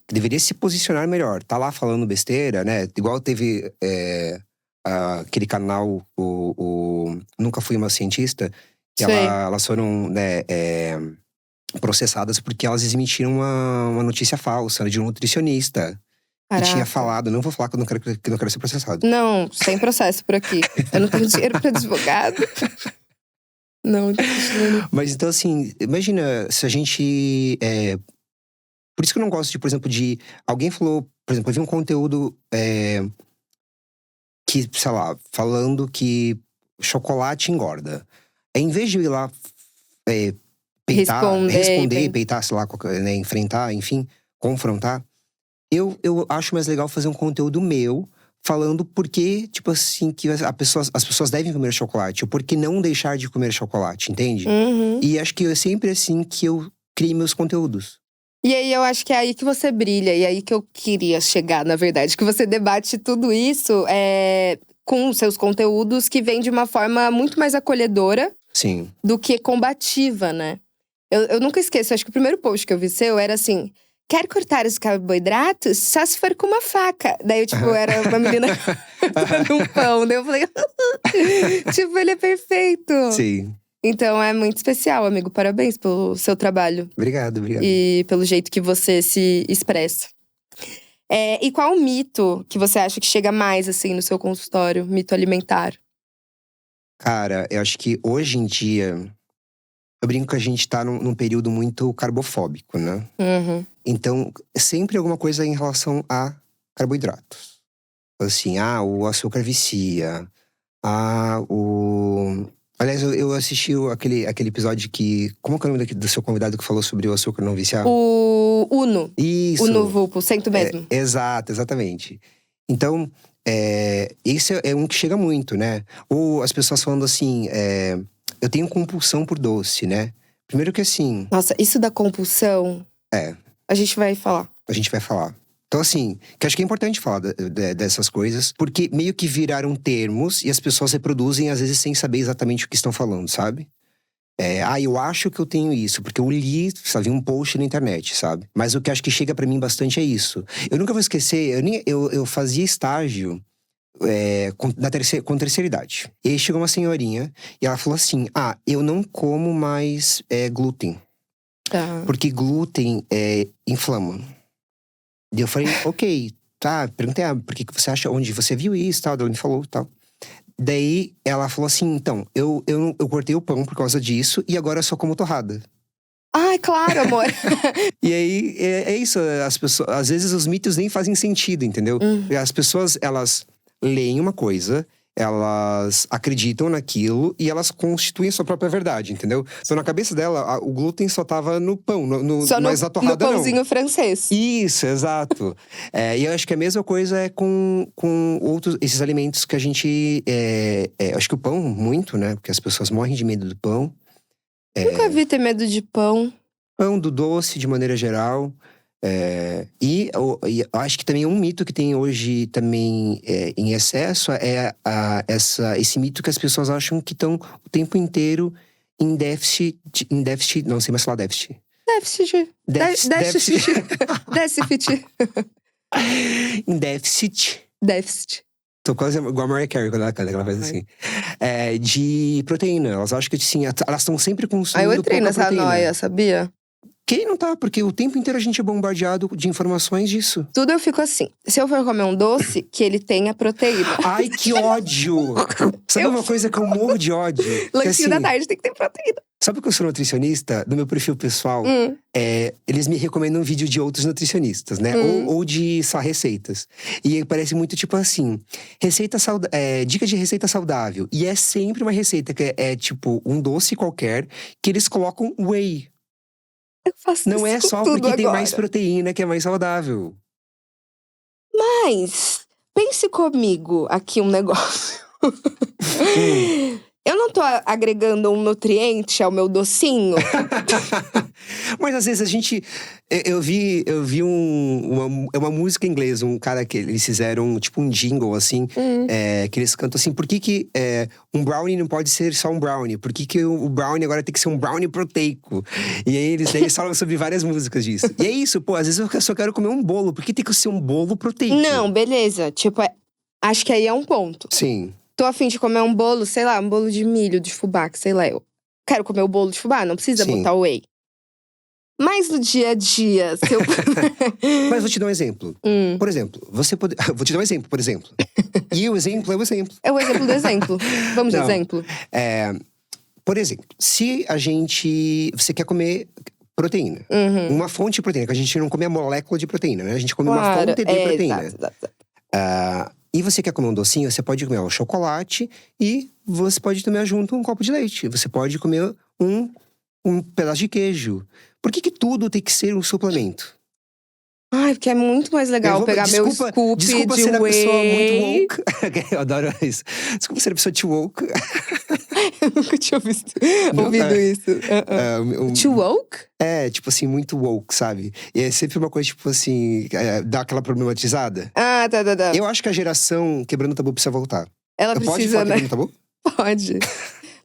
Que deveria se posicionar melhor, tá lá falando besteira, né? Igual teve aquele canal, o Nunca Fui Uma Cientista, que elas foram, né, processadas porque elas desmentiram uma notícia falsa de um nutricionista. Caraca. Que tinha falado, não vou falar que eu não quero ser processado. Não, sem processo por aqui. Eu não tenho dinheiro pra advogado. Não. Mas então assim, imagina se a gente… Por isso que eu não gosto de, por exemplo, de… Alguém falou, por exemplo, eu vi um conteúdo que, sei lá, falando que chocolate engorda. Em vez de eu ir lá responder, peitar, sei lá, né, enfrentar, enfim, confrontar, eu acho mais legal fazer um conteúdo meu falando por que, tipo assim, que as pessoas devem comer chocolate, ou por que não deixar de comer chocolate, entende? E acho que é sempre assim que eu crio meus conteúdos. E aí eu acho que é aí que você brilha, e aí que eu queria chegar, na verdade. Que você debate tudo isso com seus conteúdos, que vem de uma forma muito mais acolhedora. Sim. Do que combativa, né? Eu nunca esqueço, acho que o primeiro post que eu vi seu era assim… Quer cortar os carboidratos? Só se for com uma faca. Daí eu, tipo, era uma menina dando um pão. Daí eu falei… Tipo, ele é perfeito. Sim. Então é muito especial, amigo. Parabéns pelo seu trabalho. Obrigado, obrigado. E pelo jeito que você se expressa. E qual o mito que você acha que chega mais, assim, no seu consultório? Mito alimentar. Cara, eu acho que hoje em dia… Eu brinco que a gente tá num período muito carbofóbico, né? Uhum. Então, sempre alguma coisa em relação a carboidratos. Assim, o açúcar vicia. Aliás, eu assisti aquele episódio que… Como é o nome do seu convidado que falou sobre o açúcar não viciar? O Uno. Isso. Uno Vulpo, sento mesmo. Exatamente. Então, esse é um que chega muito, né? Ou as pessoas falando assim… eu tenho compulsão por doce, né? Primeiro que assim… Nossa, isso da compulsão… A gente vai falar. A gente vai falar. Então assim, que acho que é importante falar dessas coisas. Porque meio que viraram termos e as pessoas reproduzem às vezes sem saber exatamente o que estão falando, sabe? Eu acho que eu tenho isso, porque eu li, vi um post na internet, sabe? Mas o que acho que chega pra mim bastante é isso. Eu nunca vou esquecer, eu fazia estágio… com terceira idade. E aí chegou uma senhorinha e ela falou assim: eu não como mais glúten. Tá. Porque glúten inflama. E eu falei, ok, tá. Perguntei, por que você acha, onde você viu isso, tal? Ela me falou, tal. Daí ela falou assim, então, eu cortei o pão por causa disso e agora eu só como torrada. Ai, claro, amor. E aí, é isso. As pessoas, às vezes os mitos nem fazem sentido, entendeu? As pessoas, elas… leem uma coisa, elas acreditam naquilo e elas constituem a sua própria verdade, entendeu? Então, na cabeça dela, o glúten só tava no pão, mas na torrada no pãozinho não. Francês. Isso, exato. E eu acho que a mesma coisa é com outros, esses alimentos que a gente… acho que o pão, muito, né? Porque as pessoas morrem de medo do pão. Nunca vi ter medo de pão. Pão, do doce, de maneira geral. E eu acho que também um mito que tem hoje também em excesso é esse mito que as pessoas acham que estão o tempo inteiro em déficit, não sei mais falar déficit. Em déficit. Tô quase igual a Mariah Carey quando ela faz assim. De proteína. Elas acham que assim, elas estão sempre consumindo eu entrei pouca nessa proteína. noia, sabia? Quem não tá? Porque o tempo inteiro a gente é bombardeado de informações disso. Tudo eu fico assim. Se eu for comer um doce, que ele tenha proteína. Ai, que ódio! Sabe uma coisa que eu morro de ódio? Lanchinho da tarde tem que ter proteína. Sabe que eu sou nutricionista? No meu perfil pessoal, eles me recomendam um vídeo de outros nutricionistas, né? Ou de só receitas. E parece muito tipo assim, dica de receita saudável. E é sempre uma receita que é tipo um doce qualquer, que eles colocam whey. Eu faço Não isso é só com tudo porque tem agora. mais proteína que é mais saudável. Mas, pense comigo aqui um negócio. Eu não tô agregando um nutriente ao meu docinho? Mas às vezes a gente… Eu vi uma música em inglês, um cara que eles fizeram tipo um jingle assim, que eles cantam assim, por que um brownie não pode ser só um brownie? Por que o brownie agora tem que ser um brownie proteico? E aí eles falam sobre várias músicas disso. E é isso, pô, às vezes eu só quero comer um bolo, por que tem que ser um bolo proteico? Não, beleza, tipo, acho que aí é um ponto. Sim. Tô a fim de comer um bolo, sei lá, um bolo de milho, de fubá, que sei lá, eu quero comer o bolo de fubá, não precisa botar whey. Mas no dia a dia, se eu… Mas vou te dar um exemplo. Por exemplo, vou te dar um exemplo, por exemplo. E o exemplo é o exemplo. É o exemplo do exemplo. Vamos de exemplo. Por exemplo, se você quer comer proteína. Uma fonte de proteína, que a gente não come a molécula de proteína, né? A gente come uma fonte de proteína. Exato. E você quer comer um docinho, você pode comer um chocolate e você pode tomar junto um copo de leite. Você pode comer um pedaço de queijo. Por que tudo tem que ser um suplemento? Ai, porque é muito mais legal pegar meu scoop desculpa de ser whey. a pessoa muito woke. Eu adoro isso. Desculpa ser a pessoa too woke. Eu nunca tinha ouvido isso. Too woke? Tipo assim, muito woke, sabe? E é sempre uma coisa, tipo assim, dá aquela problematizada. Tá. Eu acho que a geração Quebrando o Tabu precisa voltar. Ela precisa, pode falar né? Quebrando o Tabu? Pode.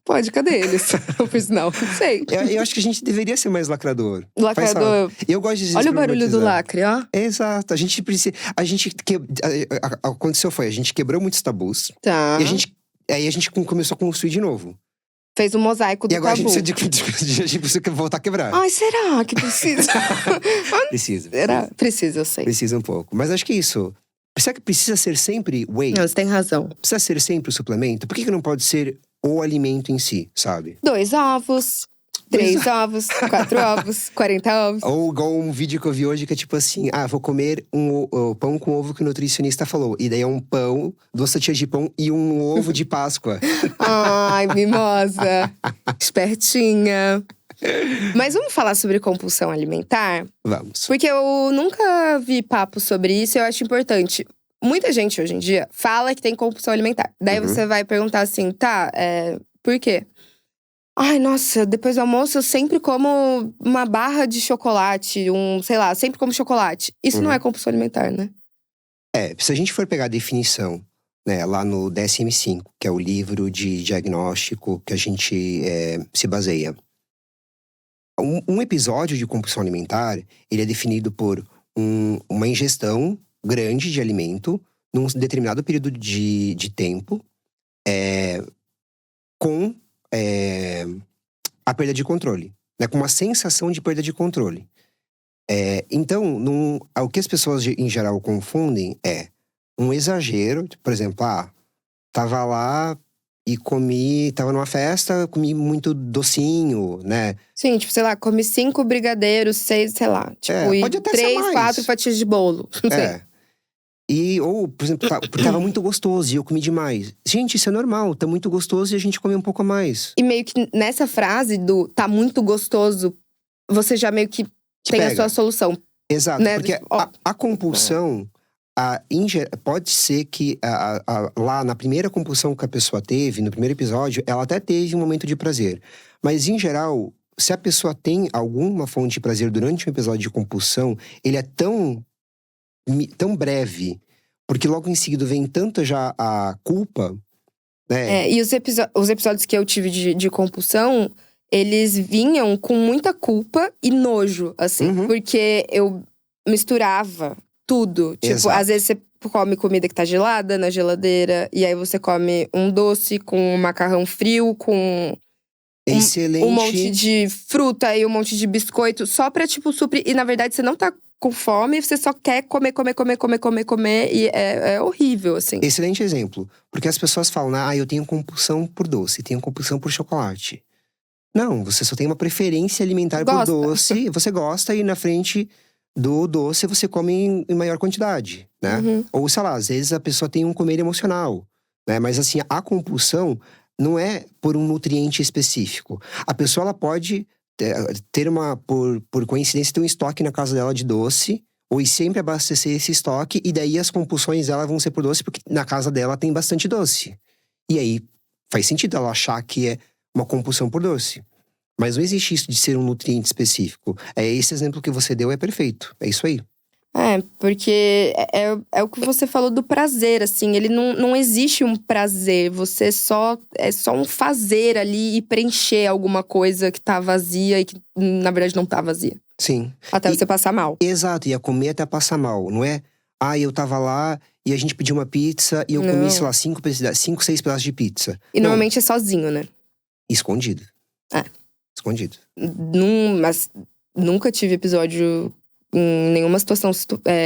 Pode, cadê eles? Por sinal, não sei. Eu acho que a gente deveria ser mais lacrador. Lacrador. Eu gosto de Olha o barulho do lacre, ó. Exato. A gente precisa… Aconteceu foi, a gente quebrou muitos tabus. Tá. E aí a gente começou a construir de novo. Fez um mosaico do E agora tabu. a gente precisa voltar a quebrar. Ai, será que precisa? Precisa. Será? Precisa, eu sei. Precisa um pouco. Mas acho que é isso. Será que precisa ser sempre whey? Não, você tem razão. Precisa ser sempre o suplemento? Por que não pode ser o alimento em si, sabe? 2 ovos, 3 ovos, 4 ovos, 40 ovos. Ou igual um vídeo que eu vi hoje que é tipo assim: vou comer um pão com ovo que o nutricionista falou. E daí é um pão, 2 fatias de pão e um ovo de Páscoa. Ai, mimosa. Espertinha. Mas vamos falar sobre compulsão alimentar? Vamos. Porque eu nunca vi papo sobre isso e eu acho importante. Muita gente hoje em dia fala que tem compulsão alimentar. Daí você vai perguntar assim, tá, por quê? Ai, nossa, depois do almoço eu sempre como uma barra de chocolate, sei lá, sempre como chocolate. Isso não é compulsão alimentar, né? Se a gente for pegar a definição, né, lá no DSM-5, que é o livro de diagnóstico que a gente se baseia. Um episódio de compulsão alimentar, ele é definido por uma ingestão grande de alimento num determinado período de tempo, com a perda de controle, né, com uma sensação de perda de controle. Então, o que as pessoas em geral confundem é um exagero, por exemplo, tava lá e tava numa festa, comi muito docinho, né? Sim, tipo, sei lá, come 5 brigadeiros, 6, sei lá. Tipo, e pode até ser 3, mais. 4 fatias de bolo. Não sei. Ou, por exemplo, porque tava muito gostoso e eu comi demais. Gente, isso é normal, tá muito gostoso e a gente come um pouco a mais. E meio que nessa frase do tá muito gostoso, você já meio que tem a sua solução. Exato, né? porque a compulsão… pode ser que lá na primeira compulsão que a pessoa teve, no primeiro episódio, ela até teve um momento de prazer. Mas, em geral, se a pessoa tem alguma fonte de prazer durante um episódio de compulsão, ele é tão breve, porque logo em seguida vem tanto já a culpa, né? E os episódios que eu tive de compulsão, eles vinham com muita culpa e nojo, assim. Porque eu misturava tudo. Tipo, Exato. às vezes você come comida que tá gelada na geladeira. E aí você come um doce com um macarrão frio, com Excelente. um monte de fruta e um monte de biscoito. Só pra, tipo, suprir. E na verdade você não tá com fome, você só quer comer. E é horrível, assim. Excelente exemplo. Porque as pessoas falam, eu tenho compulsão por doce, tenho compulsão por chocolate. Não, você só tem uma preferência alimentar por doce. Você gosta e na frente do doce você come em maior quantidade, né? Ou, sei lá, às vezes a pessoa tem um comer emocional, né? Mas assim, a compulsão não é por um nutriente específico. A pessoa, ela pode ter por coincidência, ter um estoque na casa dela de doce, ou sempre abastecer esse estoque, e daí as compulsões dela vão ser por doce, porque na casa dela tem bastante doce. E aí, faz sentido ela achar que é uma compulsão por doce. Mas não existe isso de ser um nutriente específico. Esse exemplo que você deu é perfeito. É isso aí. Porque é o que você falou do prazer, assim. Ele não existe um prazer. É só um fazer ali e preencher alguma coisa que tá vazia e que, na verdade, não tá vazia. Sim. Até você passar mal. Exato, ia comer até passar mal. Não é, eu tava lá e a gente pediu uma pizza e eu comi, sei lá, 5, 6 pedaços de pizza. E normalmente é sozinho, né? Escondido. Escondido. Mas nunca tive episódio em nenhuma situação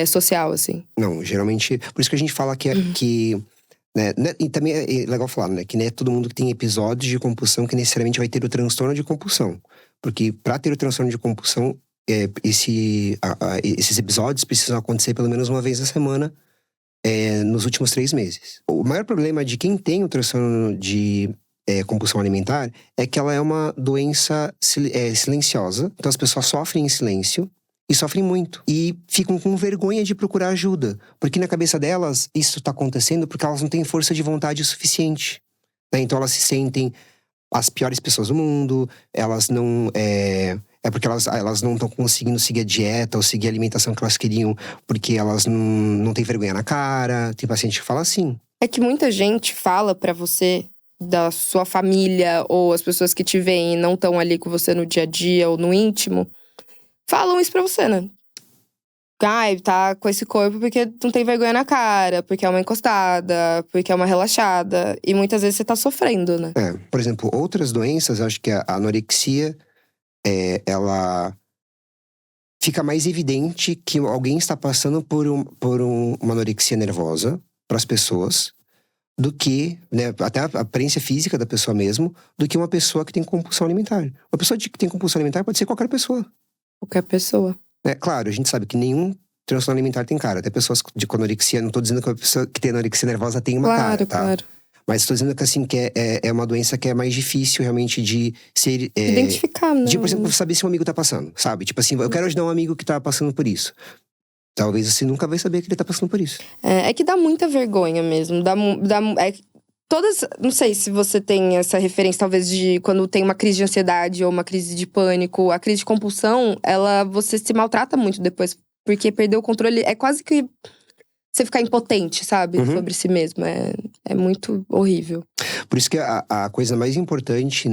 social, assim. Não, geralmente… Por isso que a gente fala que né, e também é legal falar, né? Que não é todo mundo que tem episódios de compulsão que necessariamente vai ter o transtorno de compulsão. Porque pra ter o transtorno de compulsão, esses episódios precisam acontecer pelo menos uma vez na semana, nos últimos 3 meses. O maior problema de quem tem o transtorno de compulsão alimentar é que ela é uma doença silenciosa. Então as pessoas sofrem em silêncio e sofrem muito. E ficam com vergonha de procurar ajuda. Porque na cabeça delas, isso tá acontecendo porque elas não têm força de vontade o suficiente, né? Então elas se sentem as piores pessoas do mundo. Elas não… porque elas não estão conseguindo seguir a dieta ou seguir a alimentação que elas queriam porque elas não têm vergonha na cara. Tem paciente que fala assim. É que muita gente fala pra você da sua família ou as pessoas que te veem e não estão ali com você no dia a dia ou no íntimo, falam isso pra você, né? Ai, tá com esse corpo porque não tem vergonha na cara, porque é uma encostada, porque é uma relaxada. E muitas vezes você tá sofrendo, né? Por exemplo, outras doenças, acho que a anorexia, ela fica mais evidente que alguém está passando por uma anorexia nervosa para as pessoas, do que, né, até a aparência física da pessoa mesmo, do que uma pessoa que tem compulsão alimentar. Uma pessoa que tem compulsão alimentar pode ser qualquer pessoa. Qualquer pessoa. Claro, a gente sabe que nenhum transtorno alimentar tem cara. Até pessoas com anorexia, não tô dizendo que a pessoa que tem anorexia nervosa tem uma cara, tá? Claro. Mas tô dizendo que, assim, que é uma doença que é mais difícil realmente de ser… Identificar, né? De, por exemplo, saber se um amigo tá passando, sabe? Tipo assim, eu quero ajudar um amigo que tá passando por isso. Talvez você nunca vai saber que ele tá passando por isso. É que dá muita vergonha mesmo. Não sei se você tem essa referência, talvez, de quando tem uma crise de ansiedade ou uma crise de pânico. A crise de compulsão, você se maltrata muito depois. Porque perder o controle é quase que você ficar impotente, sabe? Sobre si mesmo. É muito horrível. Por isso que a coisa mais importante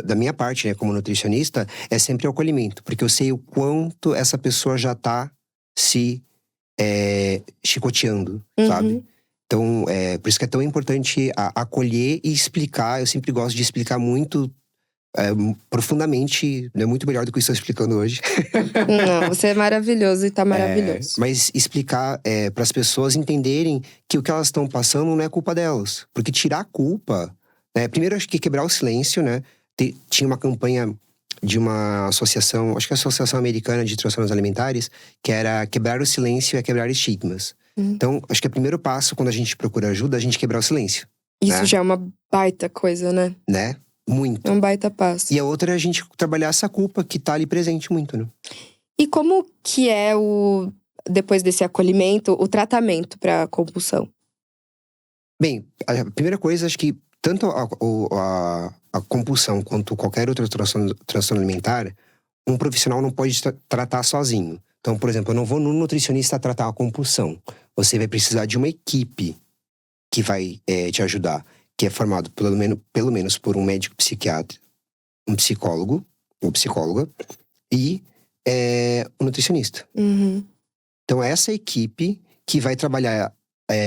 da minha parte, né, como nutricionista, é sempre o acolhimento. Porque eu sei o quanto essa pessoa já tá se chicoteando, sabe? Então, por isso que é tão importante acolher e explicar. Eu sempre gosto de explicar muito, profundamente, né, muito melhor do que eu estou explicando hoje. Não, você é maravilhoso e tá maravilhoso. Mas explicar para as pessoas entenderem que o que elas estão passando não é culpa delas. Porque tirar a culpa… primeiro, acho que quebrar o silêncio, né? Tinha uma campanha de uma associação, acho que é a Associação Americana de Transtornos Alimentares, que era quebrar o silêncio é quebrar estigmas. Então, acho que o primeiro passo, quando a gente procura ajuda, a gente quebrar o silêncio. Isso, né? já é uma baita coisa, né? Né? Muito. É um baita passo. E a outra é a gente trabalhar essa culpa que tá ali presente muito, né? E como que é depois desse acolhimento, o tratamento pra compulsão? Bem, a primeira coisa, acho que tanto a compulsão quanto qualquer outro transtorno alimentar, um profissional não pode tratar sozinho. Então, por exemplo, eu não vou no nutricionista tratar a compulsão. Você vai precisar de uma equipe que vai te ajudar, que é formado pelo menos por um médico psiquiatra, um psicólogo ou psicóloga e um nutricionista. Então, essa equipe que vai trabalhar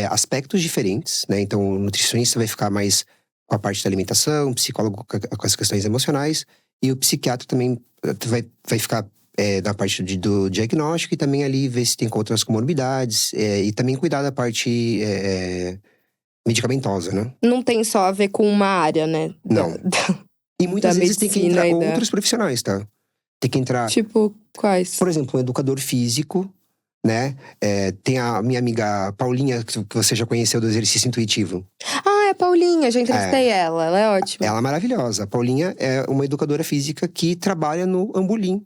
aspectos diferentes, né? Então, o nutricionista vai ficar mais com a parte da alimentação, o psicólogo com as questões emocionais, e o psiquiatra também vai ficar na parte do diagnóstico e também ali ver se tem outras comorbidades, e também cuidar da parte medicamentosa, né? Não tem só a ver com uma área, né? Não. E muitas vezes tem que entrar outros profissionais, tá? Tem que entrar… Tipo, quais? Por exemplo, um educador físico, né? Tem a minha amiga Paulinha, que você já conheceu do exercício intuitivo. Ah, é a Paulinha, já entrevistei ela é ótima. Ela é maravilhosa. A Paulinha é uma educadora física que trabalha no Ambulim,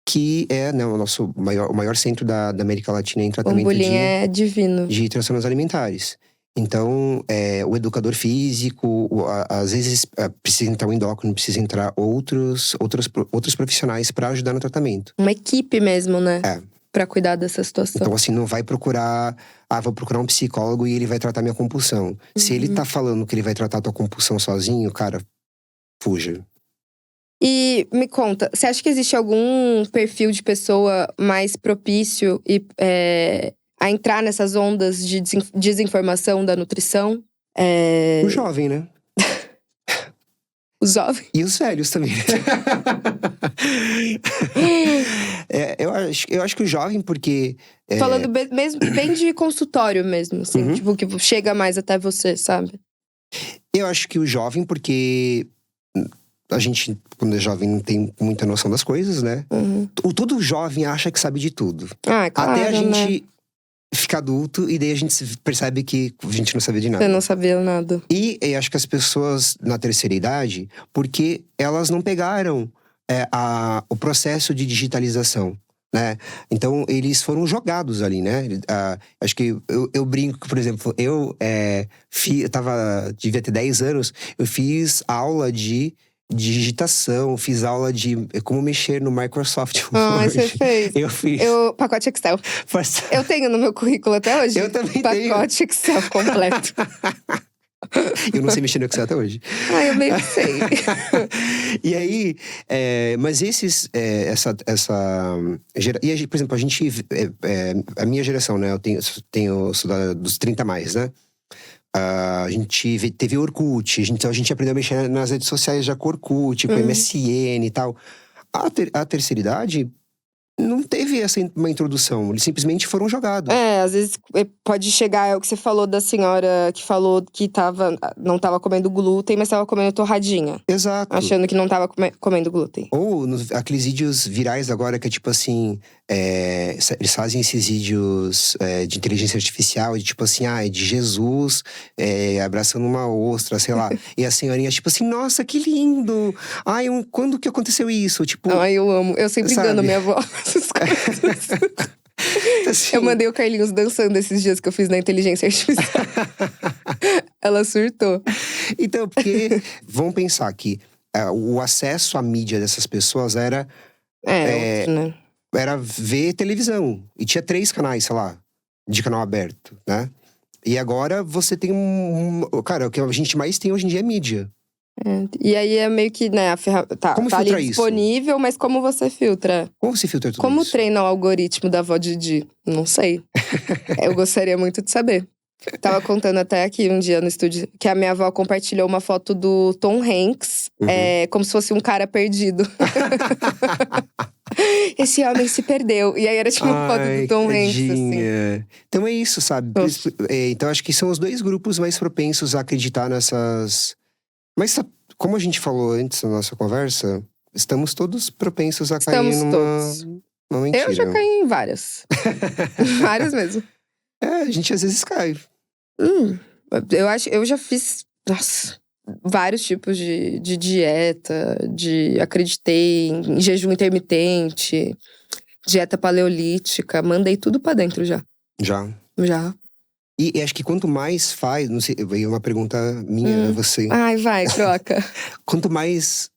que é, né, o maior centro da América Latina em tratamento é divino. de transtornos alimentares. Então, o educador físico, às vezes precisa entrar um endócrino, precisa entrar outros profissionais para ajudar no tratamento. Uma equipe mesmo, né? Pra cuidar dessa situação. Então, assim, não vai procurar… vou procurar um psicólogo e ele vai tratar minha compulsão. Se ele tá falando que ele vai tratar a tua compulsão sozinho, cara, fuja. E me conta, você acha que existe algum perfil de pessoa mais propício a entrar nessas ondas de desinformação da nutrição? O jovem, né? Os jovens? E os velhos também. Eu acho que o jovem, porque… Falando bem de consultório mesmo, assim. Tipo, que chega mais até você, sabe? Eu acho que o jovem, porque… a gente, quando é jovem, não tem muita noção das coisas, né? Todo jovem acha que sabe de tudo. Claro, até a gente… né? Fica adulto e daí a gente percebe que a gente não sabia de nada. Você não sabia nada. E eu acho que as pessoas na terceira idade, porque elas não pegaram o processo de digitalização, né? Então, eles foram jogados ali, né? Acho que eu brinco, por exemplo, eu devia ter 10 anos, eu fiz aula de digitação, fiz aula de como mexer no Microsoft Word. Você fez? Eu fiz. Pacote Excel. Eu tenho no meu currículo até hoje. Eu também tenho. Pacote Excel completo. Eu não sei mexer no Excel até hoje. Ah, eu meio que sei. E aí, mas e a por exemplo, a gente, a minha geração, né? Sou dos 30 mais, né? A gente teve Orkut, então a gente aprendeu a mexer nas redes sociais já com Orkut, com MSN e tal. A terceira idade não teve uma introdução, eles simplesmente foram jogados. Às vezes pode chegar, é o que você falou da senhora que falou que não tava comendo glúten, mas tava comendo torradinha. Exato. Achando que não tava comendo glúten. Ou aqueles vídeos virais agora, que é tipo assim… eles fazem esses vídeos de inteligência artificial, de tipo assim… de Jesus abraçando uma ostra, sei lá. E a senhorinha tipo assim, nossa, que lindo! Ai, quando que aconteceu isso? Tipo… Ai, eu amo. Eu sempre sabe? engano minha avó essas coisas. Assim, Eu mandei o Carlinhos dançando esses dias que eu fiz na inteligência artificial. Ela surtou. então, porque vamos pensar que o acesso à mídia dessas pessoas era Outro, né? era ver televisão. E tinha 3 canais, sei lá, de canal aberto, né? E agora você tem cara, o que a gente mais tem hoje em dia é mídia. E aí é meio que, né, a ferramenta tá ali filtra isso? disponível, mas como você filtra? Como você filtra tudo Como isso? treina o algoritmo da avó Didi? Não sei. Eu gostaria muito de saber. Tava contando até aqui um dia no estúdio que a minha avó compartilhou uma foto do Tom Hanks, como se fosse um cara perdido. Esse homem se perdeu. E aí era tipo uma foto do Tom Hanks, assim. Então é isso, sabe? Então acho que são os 2 grupos mais propensos a acreditar nessas… Mas como a gente falou antes na nossa conversa, estamos todos propensos a cair numa mentira. Eu já caí em várias. Várias mesmo. A gente às vezes cai. Eu já fiz, nossa, vários tipos de dieta, acreditei em jejum intermitente, dieta paleolítica, mandei tudo pra dentro já. Já. E acho que quanto mais faz, não sei, veio uma pergunta minha a você. Ai, vai, troca. Quanto mais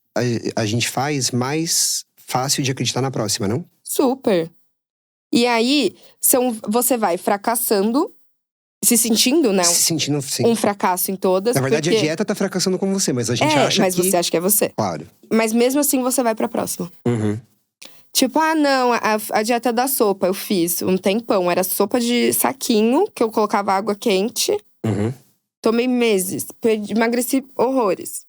a gente faz, mais fácil de acreditar na próxima, não? Super. E aí, você vai fracassando, se sentindo, né? Se sentindo, sim. Um fracasso em todas. Na verdade, a dieta tá fracassando com você, mas a gente acha mas que… você acha que é você. Claro. Mas mesmo assim, você vai pra próxima. Tipo, não, a dieta da sopa eu fiz um tempão. Era sopa de saquinho, que eu colocava água quente. Tomei meses, emagreci horrores.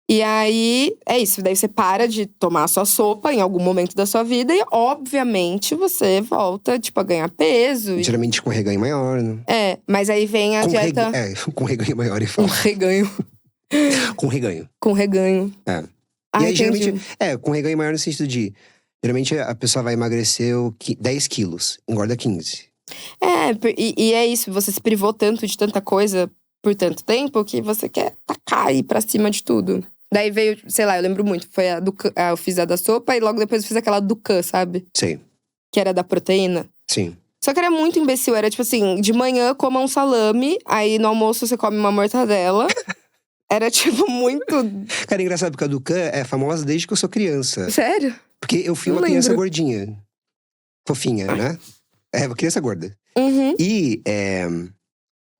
E aí, é isso. Daí você para de tomar a sua sopa em algum momento da sua vida. E, obviamente, você volta, tipo, a ganhar peso. Geralmente com reganho maior, né? Mas aí vem a dieta… com reganho maior e fala. Com reganho. Com reganho. Com reganho. E aí, geralmente… com reganho maior no sentido de… Geralmente, a pessoa vai emagrecer 10 quilos, engorda 15. E é isso. Você se privou tanto de tanta coisa por tanto tempo que você quer tacar aí pra cima de tudo. Daí veio, sei lá, eu lembro muito. Foi eu fiz a da sopa e logo depois eu fiz aquela do Dukan, sabe? Sim. Que era da proteína. Sim. Só que era muito imbecil. Era tipo assim, de manhã coma um salame. Aí no almoço você come uma mortadela. Era tipo muito… Cara, é engraçado porque a Dukan é famosa desde que eu sou criança. Sério? Porque eu fui uma criança gordinha. Fofinha, né? Uma criança gorda. E…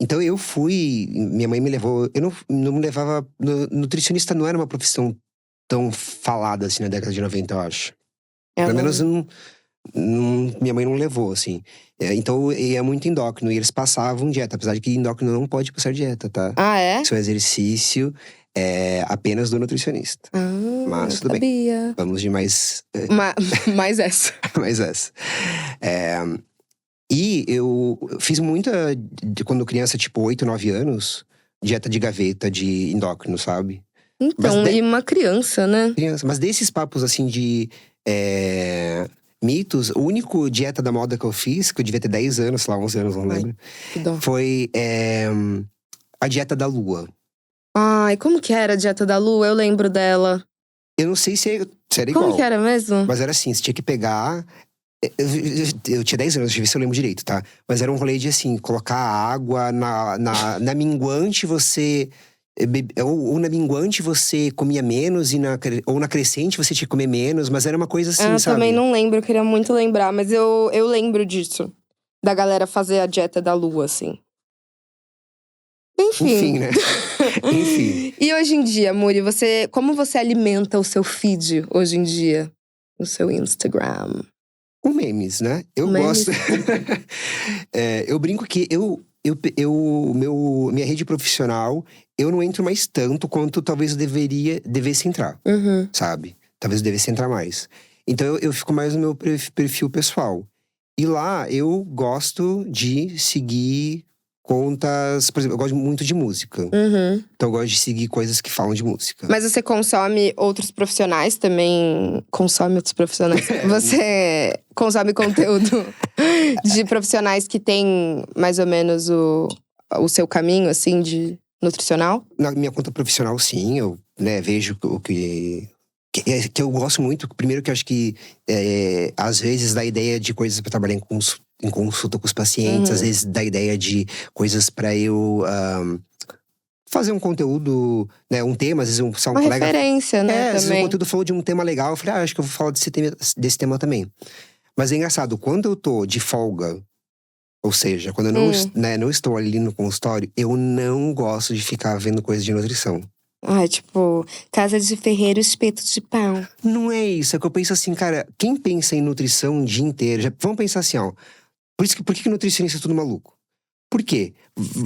então eu fui… Minha mãe me levou… Eu não me levava… Nutricionista não era uma profissão tão falada assim na década de 90, eu acho. Pelo menos minha mãe não levou, assim. Então eu ia muito endócrino e eles passavam dieta. Apesar de que endócrino não pode passar dieta, tá? Ah, é? Isso é um exercício apenas do nutricionista. Mas tudo bem. Vamos de mais… Mais essa. Mais essa. E eu fiz muita… Quando criança, tipo 8, 9 anos… Dieta de gaveta, de endócrino, sabe? Então, e uma criança, né? Mas desses papos, assim, de… mitos… O único dieta da moda que eu fiz, que eu devia ter 10 anos, sei lá, 11 anos, não lembro. Foi a dieta da lua. Ai, como que era a dieta da lua? Eu lembro dela. Eu não sei se era igual. Como que era mesmo? Mas era assim, você tinha que pegar… Eu tinha 10 anos, deixa eu ver se eu lembro direito, tá? Mas era um rolê de assim, colocar água na minguante, você… Ou na minguante você comia menos, ou na crescente você tinha que comer menos, mas era uma coisa assim, eu sabe? Eu também não lembro, eu queria muito lembrar, mas eu lembro disso. Da galera fazer a dieta da lua, assim. Enfim, né? Enfim. E hoje em dia, Muri, como você alimenta o seu feed hoje em dia? No seu Instagram? Com memes, né? Eu Memes. gosto. Eu brinco que minha rede profissional, eu não entro mais tanto quanto talvez eu devesse entrar, sabe? Talvez eu devesse entrar mais. Então eu fico mais no meu perfil pessoal. E lá eu gosto de seguir contas, por exemplo, eu gosto muito de música. Então eu gosto de seguir coisas que falam de música. Mas você consome outros profissionais também? Consome outros profissionais? Você consome conteúdo de profissionais que têm mais ou menos o seu caminho, assim, de nutricional? Na minha conta profissional, sim, eu vejo o que eu gosto muito. Primeiro que eu acho que às vezes dá ideia de coisas para trabalhar em consulta com os pacientes, às vezes dá ideia de coisas para eu fazer um conteúdo, né, um tema, às vezes um Uma colega… referência, né, às vezes também. o conteúdo falou de um tema legal, eu falei, acho que eu vou falar desse tema também. Mas é engraçado, quando eu tô de folga, ou seja, quando eu não estou ali no consultório, eu não gosto de ficar vendo coisas de nutrição. Ai, tipo, casa de ferreiro, espeto de pão. Não é isso, é que eu penso assim, cara, quem pensa em nutrição o dia inteiro… Vamos pensar assim, ó. Por que nutricionista é tudo maluco? Por quê?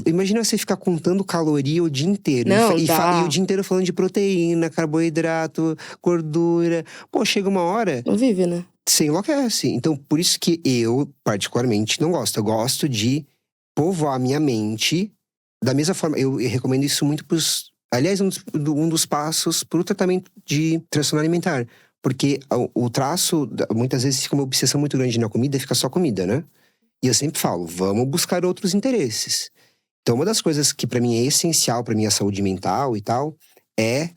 Imagina você ficar contando caloria o dia inteiro. Não, e dá. o dia inteiro falando de proteína, carboidrato, gordura. Pô, chega uma hora… Não vive, né? Você enlouquece. Então, por isso que eu, particularmente, não gosto. Eu gosto de povoar a minha mente da mesma forma. Eu recomendo isso muito pros… Aliás, um dos passos pro tratamento de transtorno alimentar. Porque o traço, muitas vezes, fica uma obsessão muito grande na comida, fica só comida, né? E eu sempre falo, vamos buscar outros interesses. Então, uma das coisas que pra mim é essencial pra minha saúde mental e tal, é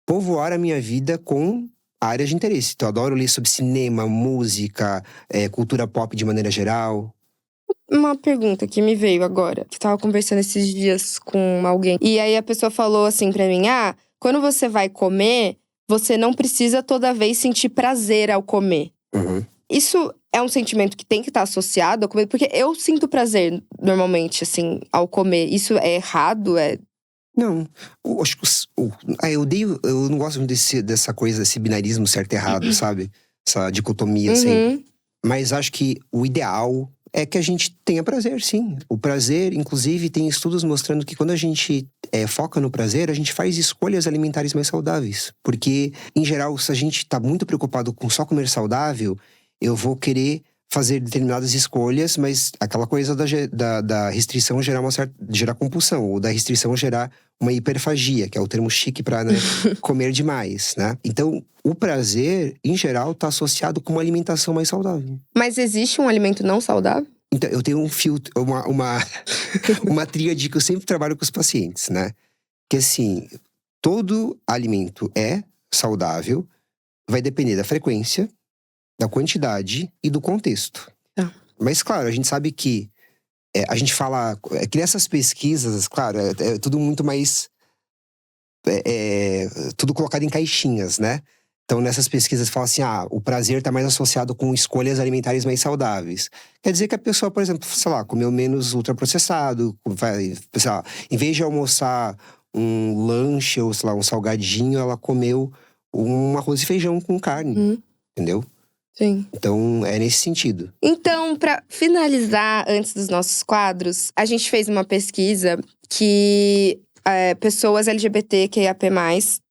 povoar a minha vida com áreas de interesse. Então, eu adoro ler sobre cinema, música, cultura pop de maneira geral. Uma pergunta que me veio agora. Eu tava conversando esses dias com alguém. E aí a pessoa falou assim pra mim, quando você vai comer, você não precisa toda vez sentir prazer ao comer. Isso é um sentimento que tem que estar associado ao comer? Porque eu sinto prazer, normalmente, assim, ao comer. Isso é errado? Não. Eu acho que eu não gosto muito dessa coisa, desse binarismo certo e errado, sabe? Essa dicotomia sempre. Mas acho que o ideal é que a gente tenha prazer, sim. O prazer, inclusive, tem estudos mostrando que quando a gente foca no prazer, a gente faz escolhas alimentares mais saudáveis. Porque, em geral, se a gente tá muito preocupado com só comer saudável, eu vou querer fazer determinadas escolhas, mas aquela coisa da restrição gerar compulsão, ou da restrição gerar uma hiperfagia, que é o termo chique pra comer demais, né? Então, o prazer, em geral, tá associado com uma alimentação mais saudável. Mas existe um alimento não saudável? Então, eu tenho um filtro, uma tríade que eu sempre trabalho com os pacientes, né? Que assim, todo alimento é saudável, vai depender da frequência, da quantidade e do contexto. Mas, claro, a gente sabe que a gente fala… que nessas pesquisas, claro, é tudo muito mais… tudo colocado em caixinhas, né? Então, nessas pesquisas, fala assim, o prazer tá mais associado com escolhas alimentares mais saudáveis. Quer dizer que a pessoa, por exemplo, sei lá, comeu menos ultraprocessado, sei lá, em vez de almoçar um lanche ou, sei lá, um salgadinho, ela comeu um arroz e feijão com carne, entendeu? Sim. Então, é nesse sentido. Então, pra finalizar, antes dos nossos quadros, a gente fez uma pesquisa que pessoas LGBTQIAP+,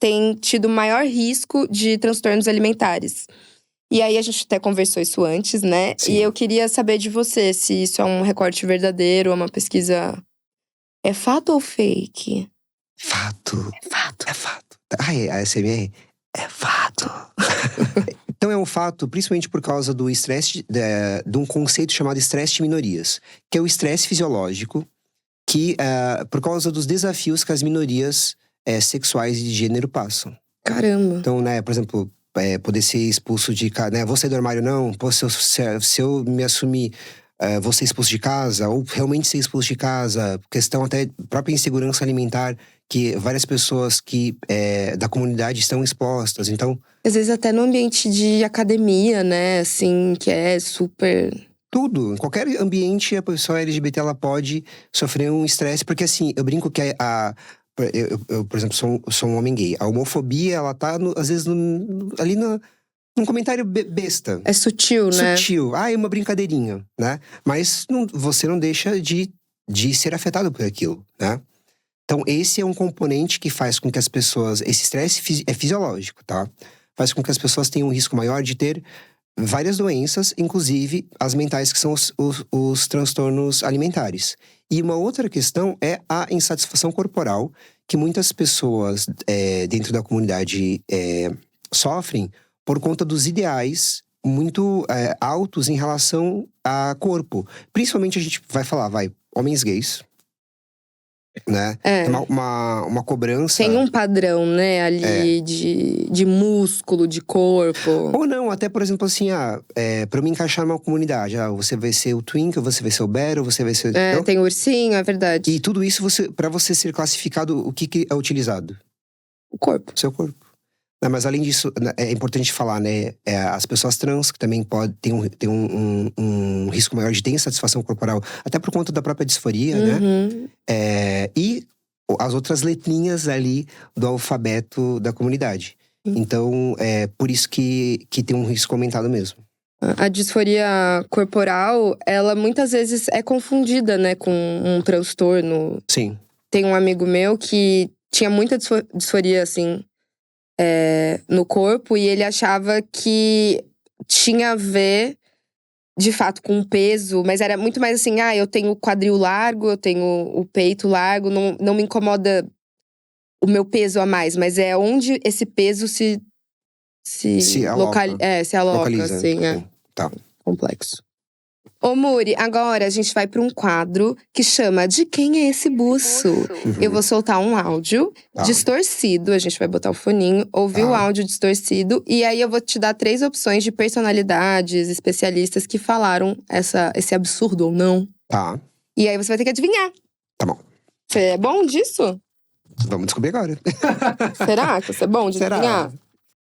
têm tido maior risco de transtornos alimentares. E aí, a gente até conversou isso antes, né? Sim. E eu queria saber de você, se isso é um recorte verdadeiro, ou uma pesquisa… É fato ou fake? Fato. É fato. É fato. A ASMR? É fato. Então é um fato, principalmente por causa do estresse, de um conceito chamado estresse de minorias. Que é o estresse fisiológico, que por causa dos desafios que as minorias sexuais e de gênero passam. Caramba. Então, né, por exemplo, poder ser expulso de casa, né? Vou sair do armário, não. Pô, se eu me assumir… vou ser expulso de casa, ou realmente ser expulso de casa, questão até própria insegurança alimentar, que várias pessoas que da comunidade estão expostas, então… Às vezes até no ambiente de academia, né, assim, que é super… Tudo. Em qualquer ambiente, a pessoa LGBT, ela pode sofrer um estresse. Porque assim, eu brinco que eu, por exemplo, sou um homem gay. A homofobia, ela tá, às vezes, ali num comentário besta. É sutil, né? Sutil. É uma brincadeirinha, né? Mas você não deixa de ser afetado por aquilo, né? Então, esse é um componente que faz com que as pessoas… Esse estresse é fisiológico, tá? Faz com que as pessoas tenham um risco maior de ter várias doenças, inclusive as mentais, que são os transtornos alimentares. E uma outra questão é a insatisfação corporal, que muitas pessoas dentro da comunidade sofrem por conta dos ideais muito altos em relação a corpo. Principalmente a gente vai falar, homens gays, né? Uma cobrança. Tem um padrão, né, ali de músculo, de corpo. Ou não, até por exemplo assim, pra eu me encaixar numa comunidade, você vai ser o twink, ou você vai ser o bear, ou você vai ser… Tem o ursinho, é verdade. E tudo isso, pra você ser classificado, o que é utilizado? O corpo. O seu corpo. Mas além disso, é importante falar, né? As pessoas trans, que também podem ter um risco maior de ter insatisfação corporal, até por conta da própria disforia, né? E as outras letrinhas ali do alfabeto da comunidade. Então, é por isso que tem um risco aumentado mesmo. A disforia corporal, ela muitas vezes é confundida, né, com um transtorno. Sim. Tem um amigo meu que tinha muita disforia, assim… no corpo, e ele achava que tinha a ver, de fato, com o peso. Mas era muito mais assim, eu tenho o quadril largo, eu tenho o peito largo. Não me incomoda o meu peso a mais, mas é onde esse peso se aloca, localiza, assim, Tá. Complexo. Ô Muri, agora a gente vai para um quadro que chama De Quem é Esse Buço? Eu vou soltar um áudio distorcido, a gente vai botar o foninho, ouvir o áudio distorcido. E aí eu vou te dar 3 opções de personalidades, especialistas que falaram esse absurdo ou não. Tá. E aí você vai ter que adivinhar. Tá bom. Você é bom disso? Vamos descobrir agora. Será que você é bom de adivinhar?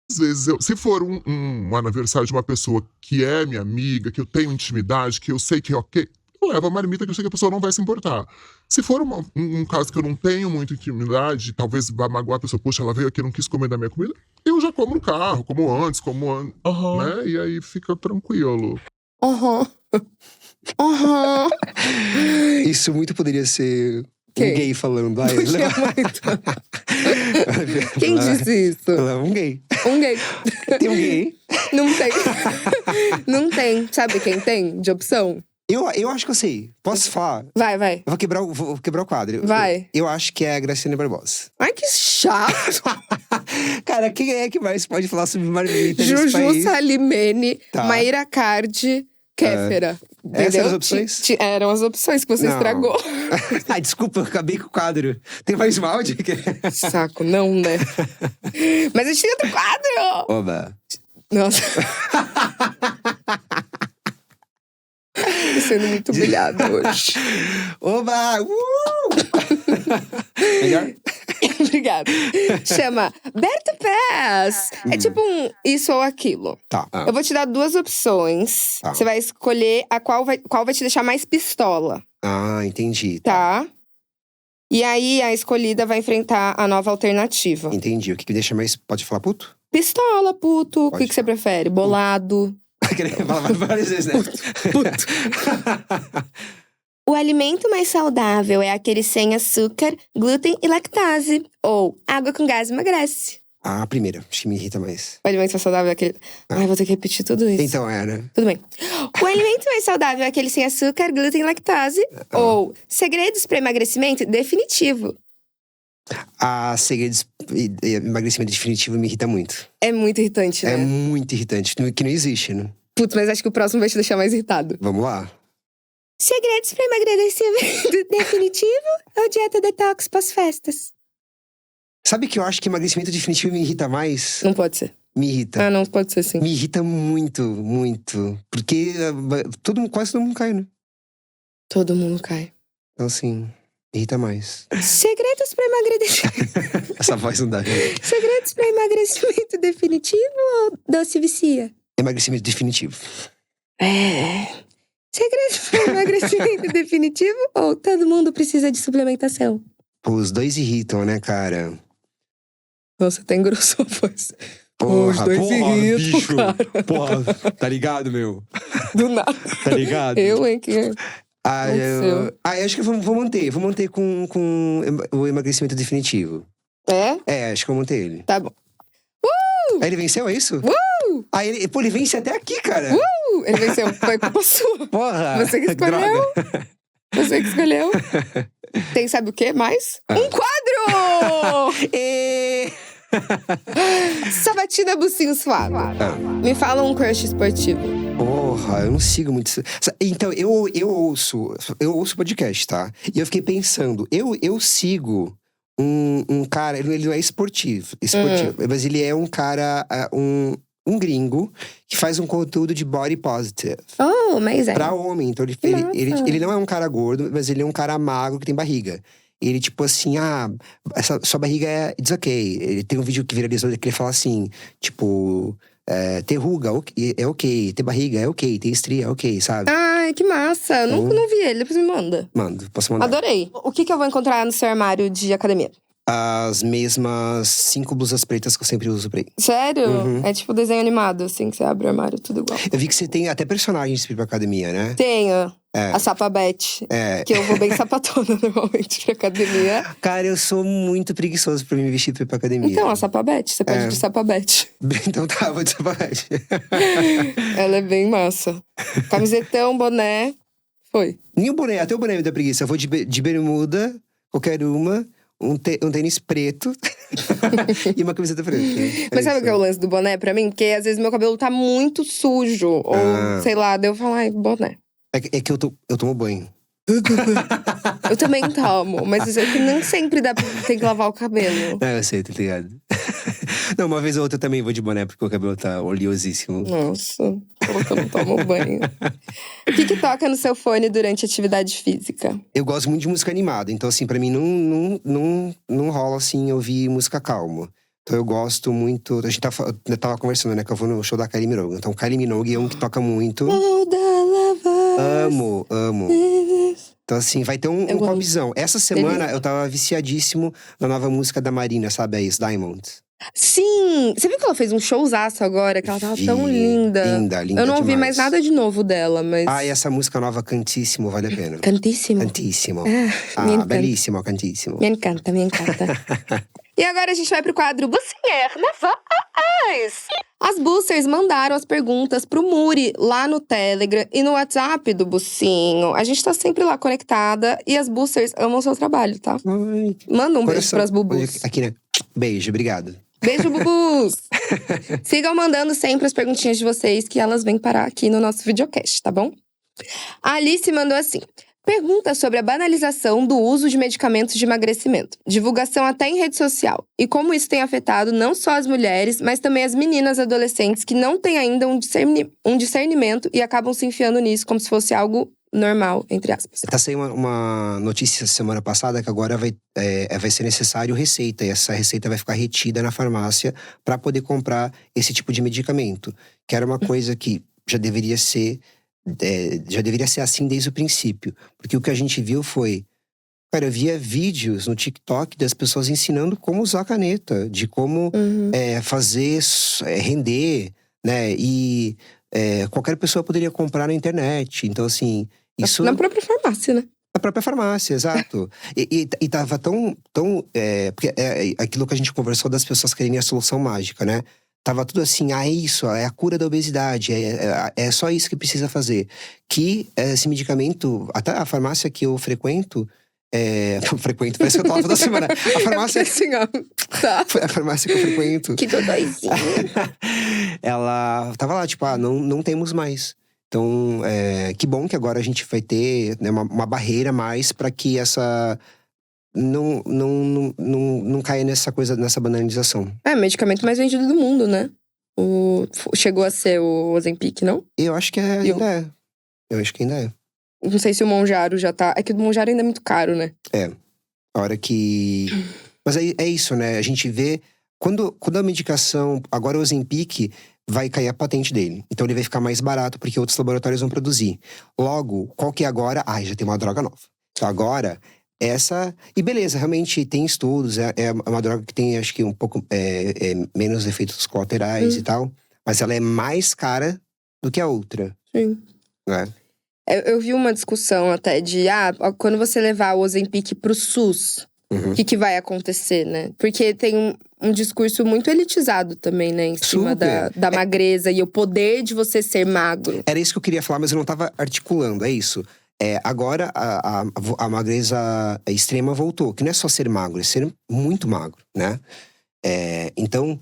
Às vezes, se for um aniversário de uma pessoa que é minha amiga, que eu tenho intimidade, que eu sei que é ok, eu levo a marmita que eu sei que a pessoa não vai se importar. Se for um caso que eu não tenho muita intimidade, talvez vá magoar a pessoa, poxa, ela veio aqui e não quis comer da minha comida, eu já como no carro, como antes, né? E aí fica tranquilo. Isso muito poderia ser… Um gay falando. Quem disse isso? Um gay. Um gay. Tem um gay? Não tem. Não tem. Sabe quem tem de opção? Eu acho que eu sei. Posso falar? Vai. Eu vou quebrar o quadro. Vai. Eu acho que é a Graciane Barbosa. Ai, que chato. Cara, quem é que mais pode falar sobre marmita nesse Juju país? Salimene, Maíra Cardi, Kéfera. Essas eram as opções? Eram as opções que você estragou. Ai, desculpa, eu acabei com o quadro. Tem mais um áudio? Saco, não, né? Mas a gente tem outro quadro! Oba. Nossa. Tô sendo muito humilhado hoje. Oba! Melhor? Obrigada. Chama Berto Pass. É tipo um isso ou aquilo. Tá. Eu vou te dar 2 opções. Tá. Você vai escolher qual vai te deixar mais pistola. Entendi. Tá? E aí, a escolhida vai enfrentar a nova alternativa. Entendi. O que me deixa mais… Pode falar puto? Pistola, puto. Pode. O que você prefere? Bolado. Várias vezes, né? Puto. O alimento mais saudável é aquele sem açúcar, glúten e lactase. Ou água com gás emagrece. A primeira, acho que me irrita mais. O alimento mais saudável é aquele… Ai, vou ter que repetir tudo isso. Então, né? Tudo bem. O alimento mais saudável é aquele sem açúcar, glúten e lactase. Ou segredos para emagrecimento definitivo. Segredos e emagrecimento definitivo me irrita muito. É muito irritante, né? É muito irritante, que não existe, né? Putz, mas acho que o próximo vai te deixar mais irritado. Vamos lá. Segredos para emagrecimento definitivo ou dieta detox pós-festas? Sabe que eu acho que emagrecimento definitivo me irrita mais? Não pode ser. Me irrita. Não pode ser sim. Me irrita muito, muito. Porque quase todo mundo cai, né? Todo mundo cai. Então, assim, irrita mais. Segredos para emagrecimento… Essa voz não dá. Segredos para emagrecimento definitivo ou doce vicia? Emagrecimento definitivo. Segredo para emagrecimento definitivo ou todo mundo precisa de suplementação? Pô, os dois irritam, né, cara? Nossa, até engrossou a voz. Porra, Os dois irritam, bicho. cara. Porra, tá ligado, meu? Do nada. Tá ligado? Eu, hein, que... Ah, aconteceu. eu acho que eu vou manter. Vou manter com o emagrecimento definitivo. É? É, acho que eu vou manter ele. Tá bom. Aí ele venceu, é isso? Aí ele vence até aqui, cara. Ele venceu. Foi culpa sua. Porra! Você que escolheu. Droga. Você que escolheu. Tem, sabe o quê mais? Um quadro! E... Sabatina Bucinho Suave. Me fala um crush esportivo. Porra, eu não sigo muito. Então, eu ouço podcast, tá? E eu fiquei pensando, eu sigo um cara, ele não é esportivo, mas ele é um cara, um gringo que faz um conteúdo de body positive. Oh, amazing. Pra homem. Então ele não é um cara gordo, mas ele é um cara magro que tem barriga. Ele, tipo assim, sua barriga it's ok. Ele tem um vídeo que viralizou que ele fala assim, tipo, ter ruga é ok, ter barriga é ok, ter estria é ok, sabe? Ai, que massa. Eu não vi ele, depois me manda. Mando, posso mandar. Adorei. O que eu vou encontrar no seu armário de academia? As mesmas 5 blusas pretas que eu sempre uso pra ir. Sério? Uhum. É tipo desenho animado, assim, que você abre o armário, tudo igual. Eu vi que você tem até personagens pra ir pra academia, né? Tenho. É. A Sapabete. É. Que eu vou bem sapatona normalmente pra academia. Cara, eu sou muito preguiçoso pra me vestir pra ir pra academia. Então, a Sapabete. Você pode ir de Sapabete. Então tá, vou de sapatete. Ela é bem massa. Camisetão, boné. Foi. Nem o boné, até o boné me dá preguiça. Eu vou de bermuda, qualquer uma. Um tênis preto e uma camiseta preta. Mas sabe o que é o lance do boné pra mim? Porque às vezes meu cabelo tá muito sujo. Ou, sei lá, daí eu falo, ai, boné. É que eu tomo banho. Eu também tomo, mas é que nem sempre tem que lavar o cabelo. Eu sei, tá ligado? Não, uma vez ou outra eu também vou de boné, porque o cabelo tá oleosíssimo. Nossa, como que eu não tomo banho. O que toca no seu fone durante atividade física? Eu gosto muito de música animada, então assim, pra mim não rola assim ouvir música calma. Então eu gosto muito, a gente tava conversando, né, que eu vou no show da Kylie Minogue. Então Kylie Minogue é um que toca muito. Amo. Então assim, vai ter um popzão. Essa semana eu tava viciadíssimo na nova música da Marina, sabe? A Ace Diamond. Sim! Você viu que ela fez um showzaço agora? Que ela tava tão linda. Linda Eu não ouvi demais. mais nada de novo dela, mas… E essa música nova, Cantíssimo, vale a pena. Cantíssimo. Cantíssimo. Me encanta. Belíssimo, Cantíssimo. Me encanta. E agora a gente vai pro quadro Bucier na Voz. As boosters mandaram as perguntas pro Muri lá no Telegram e no WhatsApp do Bucinho. A gente tá sempre lá conectada e as boosters amam o seu trabalho, tá? Ai, Manda um beijo pras bubus. Aqui, né? Beijo, obrigado. Beijo, bubus! Sigam mandando sempre as perguntinhas de vocês que elas vêm parar aqui no nosso videocast, tá bom? A Alice mandou assim… Pergunta sobre a banalização do uso de medicamentos de emagrecimento. Divulgação até em rede social. E como isso tem afetado não só as mulheres, mas também as meninas adolescentes que não têm ainda um discernimento e acabam se enfiando nisso como se fosse algo normal, entre aspas. Tá saindo uma notícia semana passada que agora vai ser necessário receita. E essa receita vai ficar retida na farmácia para poder comprar esse tipo de medicamento. Que era uma coisa que já deveria ser assim desde o princípio. Porque o que a gente viu foi… Cara, eu via vídeos no TikTok das pessoas ensinando como usar a caneta. De como fazer render, né? E qualquer pessoa poderia comprar na internet. Então, assim… Isso… Na própria farmácia, né? Na própria farmácia, exato. E tava tão porque aquilo que a gente conversou das pessoas querendo a solução mágica, né? Tava tudo assim, é isso, é a cura da obesidade, é só isso que precisa fazer. Que esse medicamento, até a farmácia que eu frequento, parece que eu tava toda semana. A farmácia… assim, ó, tá. A farmácia que eu frequento… Que dodóizinho. Ela tava lá, tipo, não temos mais. Então, que bom que agora a gente vai ter, né, uma barreira mais para que essa… Não caia nessa coisa, nessa banalização. É o medicamento mais vendido do mundo, né? Chegou a ser o Ozempic, não? Eu acho que ainda é. Eu acho que ainda é. Não sei se o Mounjaro já tá… É que o Mounjaro ainda é muito caro, né? A hora que… Mas é isso, né? A gente vê… Quando a medicação… Agora o Ozempic… vai cair a patente dele. Então ele vai ficar mais barato porque outros laboratórios vão produzir. Logo, qual que é agora? Já tem uma droga nova. Então agora, e beleza, realmente tem estudos, é uma droga que tem, acho que um pouco menos efeitos colaterais e tal. Mas ela é mais cara do que a outra. Sim. Né? Eu vi uma discussão até de… quando você levar o Ozempic pro SUS… O que vai acontecer, né? Porque tem um discurso muito elitizado também, né? Em cima da magreza e o poder de você ser magro. Era isso que eu queria falar, mas eu não tava articulando, é isso. Agora a magreza extrema voltou. Que não é só ser magro, é ser muito magro, né? Então…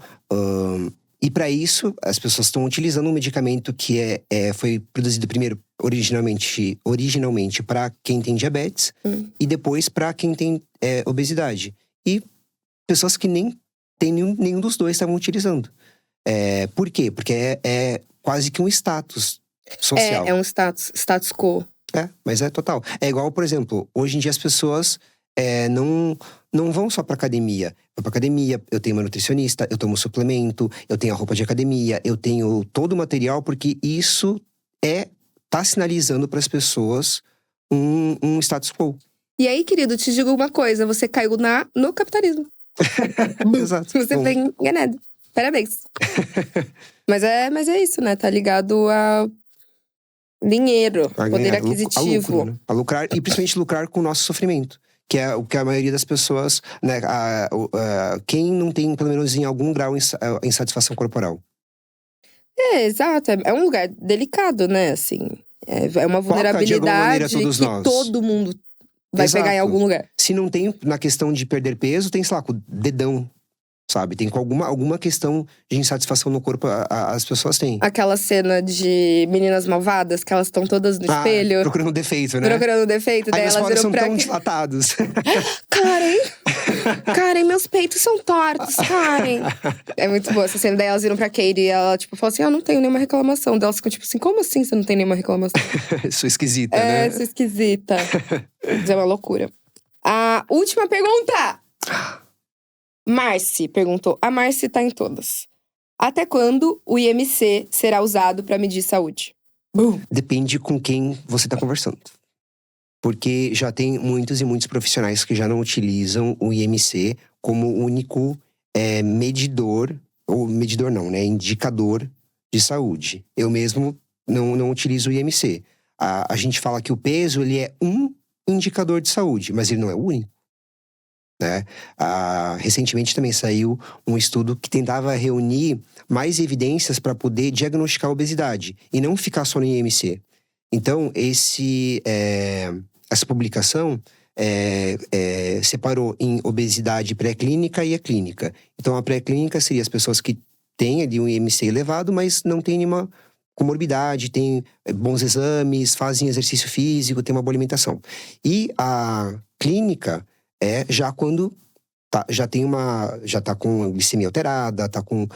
E para isso, as pessoas estão utilizando um medicamento que foi produzido primeiro, originalmente para quem tem diabetes e depois para quem tem obesidade. E pessoas que nem tem nenhum dos dois estavam utilizando. Por quê? Porque é quase que um status social. É um status quo. Mas é total. É igual, por exemplo, hoje em dia as pessoas não vão só pra academia. Vou pra academia, eu tenho uma nutricionista, eu tomo suplemento, eu tenho a roupa de academia, eu tenho todo o material, porque isso tá sinalizando pras pessoas um status quo. E aí, querido, te digo uma coisa, você caiu no capitalismo. Exato. Você foi enganado. Parabéns. mas é isso, né? Tá ligado a dinheiro, poder aquisitivo. A lucrar, e principalmente lucrar com o nosso sofrimento. Que é o que a maioria das pessoas, né, quem não tem, pelo menos em algum grau, insatisfação corporal. Exato. É um lugar delicado, né, assim. É uma vulnerabilidade que todo mundo vai pegar em algum lugar. Se não tem na questão de perder peso, tem, sei lá, com o dedão, sabe? Tem com alguma questão de insatisfação no corpo, as pessoas têm. Aquela cena de Meninas Malvadas, que elas estão todas no espelho. Procurando defeito, né? Procurando defeito, daí elas viram são pra… tão dilatados. Karen, meus peitos são tortos, Karen. É muito boa essa cena. Daí elas viram pra Katie e ela, tipo, falou assim: eu não tenho nenhuma reclamação. Daí elas ficam, tipo assim, como assim você não tem nenhuma reclamação? Sou esquisita, né? Sou esquisita. Isso é uma loucura. A última pergunta! Marci perguntou. A Marci tá em todas. Até quando o IMC será usado pra medir saúde? Depende com quem você tá conversando. Porque já tem muitos e muitos profissionais que já não utilizam o IMC como único medidor, ou medidor não, né? Indicador de saúde. Eu mesmo não utilizo o IMC. A gente fala que o peso, ele é um indicador de saúde, mas ele não é o único. Né? Recentemente também saiu um estudo que tentava reunir mais evidências para poder diagnosticar a obesidade e não ficar só no IMC. Então, essa publicação separou em obesidade pré-clínica e a clínica. Então, a pré-clínica seria as pessoas que têm ali um IMC elevado, mas não tem nenhuma comorbidade, têm bons exames, fazem exercício físico, têm uma boa alimentação. E a clínica já quando já tá com a glicemia alterada, tá com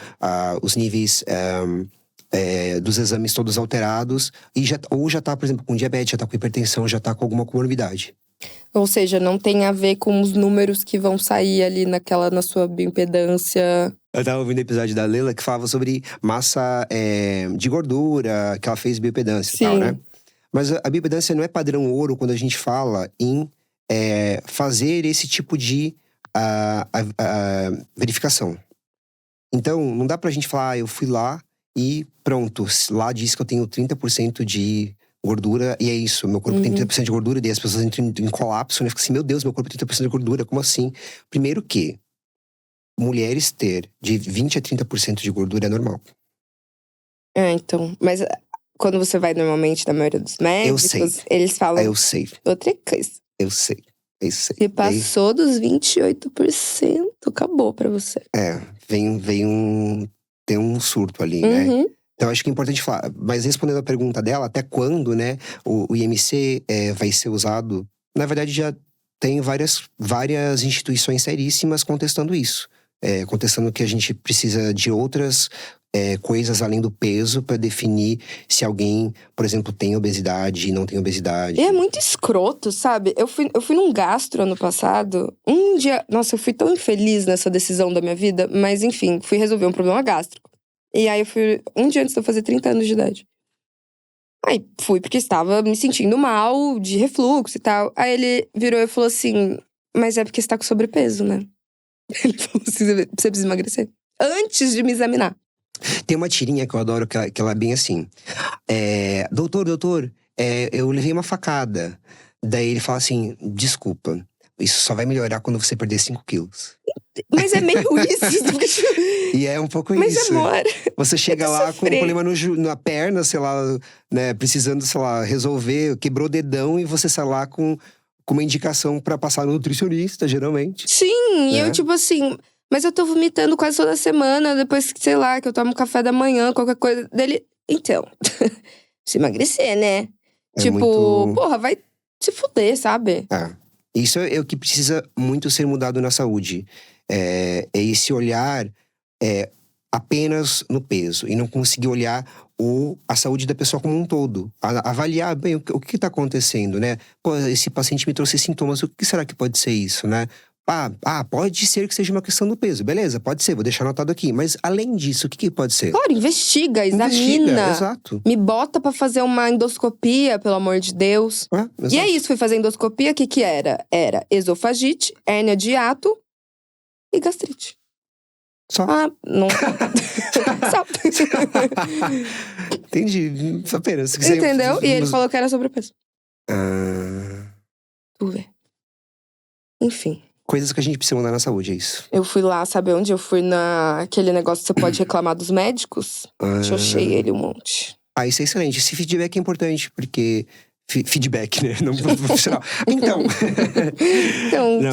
os níveis dos exames todos alterados, ou já tá, por exemplo, com diabetes, já tá com hipertensão, já tá com alguma comorbidade. Ou seja, não tem a ver com os números que vão sair ali na sua bioimpedância. Eu tava ouvindo o episódio da Leila que falava sobre massa de gordura, que ela fez bioimpedância e tal, né? Mas a bioimpedância não é padrão ouro quando a gente fala em fazer esse tipo de verificação. Então, não dá pra gente falar, eu fui lá e pronto, lá diz que eu tenho 30% de gordura e é isso, meu corpo tem 30% de gordura, e daí as pessoas entram em colapso, né? Ficam assim, meu Deus, meu corpo tem 30% de gordura, como assim? Primeiro que mulheres ter de 20 a 30% de gordura é normal. Então, mas quando você vai normalmente na maioria dos médicos, eles falam Eu sei. outra coisa. Eu sei. Se passou dos 28%, acabou pra você. Tem um surto ali, né? Então, acho que é importante falar. Mas respondendo a pergunta dela, até quando, né, o IMC vai ser usado? Na verdade, já tem várias instituições seríssimas contestando isso. Contestando que a gente precisa de outras coisas além do peso para definir se alguém, por exemplo, tem obesidade e não tem obesidade. E é muito escroto, sabe? Eu fui num gastro ano passado. Um dia… Nossa, eu fui tão infeliz nessa decisão da minha vida. Mas enfim, fui resolver um problema gástrico. E aí eu fui um dia antes de eu fazer 30 anos de idade. Aí fui porque estava me sentindo mal, de refluxo e tal. Aí ele virou e falou assim, mas é porque você tá com sobrepeso, né? Ele falou assim, você precisa emagrecer. Antes de me examinar. Tem uma tirinha que eu adoro, que ela é bem assim. Doutor, eu levei uma facada. Daí ele fala assim, desculpa, isso só vai melhorar quando você perder 5 quilos. Mas é meio isso. E é um pouco Mas isso. amor, você chega lá com um sofrer. problema na perna, sei lá, né, precisando, sei lá, resolver, quebrou o dedão e você sai lá com uma indicação pra passar no nutricionista, geralmente. Sim, e eu tipo assim, mas eu tô vomitando quase toda semana, depois que, sei lá, que eu tomo café da manhã, qualquer coisa dele. Então, se emagrecer, né? Porra, vai se fuder, sabe? Isso é o que precisa muito ser mudado na saúde. É esse olhar apenas no peso e não conseguir olhar a saúde da pessoa como um todo. Avaliar bem o que está acontecendo, né? Pô, esse paciente me trouxe sintomas, o que será que pode ser isso, né? Pode ser que seja uma questão do peso. Beleza, pode ser, vou deixar anotado aqui. Mas além disso, o que pode ser? Claro, investiga, examina. Exato. Me bota pra fazer uma endoscopia, pelo amor de Deus. E é isso, fui fazer endoscopia, o que era? Era esofagite, hérnia de hiato e gastrite. Só. Não. Só. Entendi, apenas. Entendeu? E ele falou que era sobrepeso. Tu vê. Enfim. Coisas que a gente precisa mudar na saúde, é isso. Eu fui lá, sabe onde? Eu fui naquele negócio que você pode reclamar dos médicos. Xoxei ele um monte. Isso é excelente. Esse feedback é importante, porque… Feedback, né? Não profissional. Então…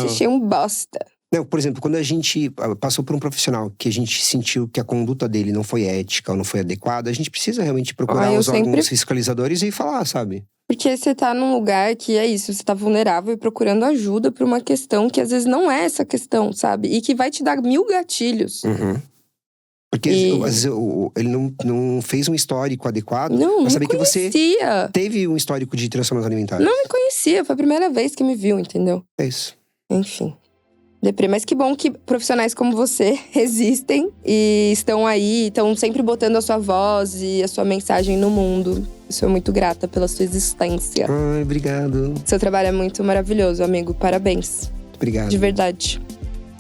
Xoxei um bosta. Não, por exemplo, quando a gente passou por um profissional que a gente sentiu que a conduta dele não foi ética ou não foi adequada, a gente precisa realmente procurar os órgãos fiscalizadores e falar, sabe? Porque você tá num lugar que é isso, você tá vulnerável e procurando ajuda pra uma questão que às vezes não é essa questão, sabe? E que vai te dar 1000 gatilhos. Porque às vezes ele não fez um histórico adequado. Não saber que conhecia. Você teve um histórico de transtornos alimentares. Não me conhecia, foi a primeira vez que me viu, entendeu? É isso. Enfim. Deprê, mas que bom que profissionais como você resistem e estão aí, estão sempre botando a sua voz e a sua mensagem no mundo. Eu sou muito grata pela sua existência. Obrigado. Seu trabalho é muito maravilhoso, amigo. Parabéns. Obrigado. De verdade.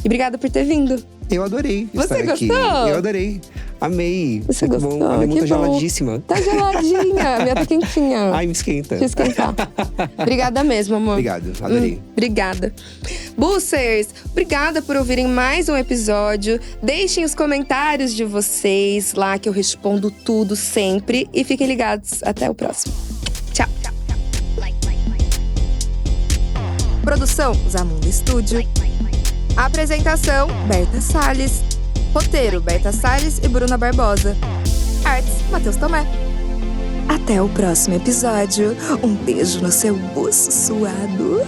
E obrigada por ter vindo. Eu adorei Você estar gostou? aqui. Eu adorei. Amei. Você muito gostou? Bom. A minha mão tá Que geladíssima. Tá geladinha. A minha tá quentinha. Ai, me esquenta. Deixa eu esquentar. Obrigada mesmo, amor. Obrigado, adorei. Obrigada. Boosters, obrigada por ouvirem mais um episódio. Deixem os comentários de vocês lá, que eu respondo tudo sempre. E fiquem ligados. Até o próximo. Tchau. Produção, Zamunda Estúdio. Apresentação, Berta Salles. Roteiro, Berta Salles e Bruna Barbosa. Artes, Matheus Tomé. Até o próximo episódio. Um beijo no seu buço suado.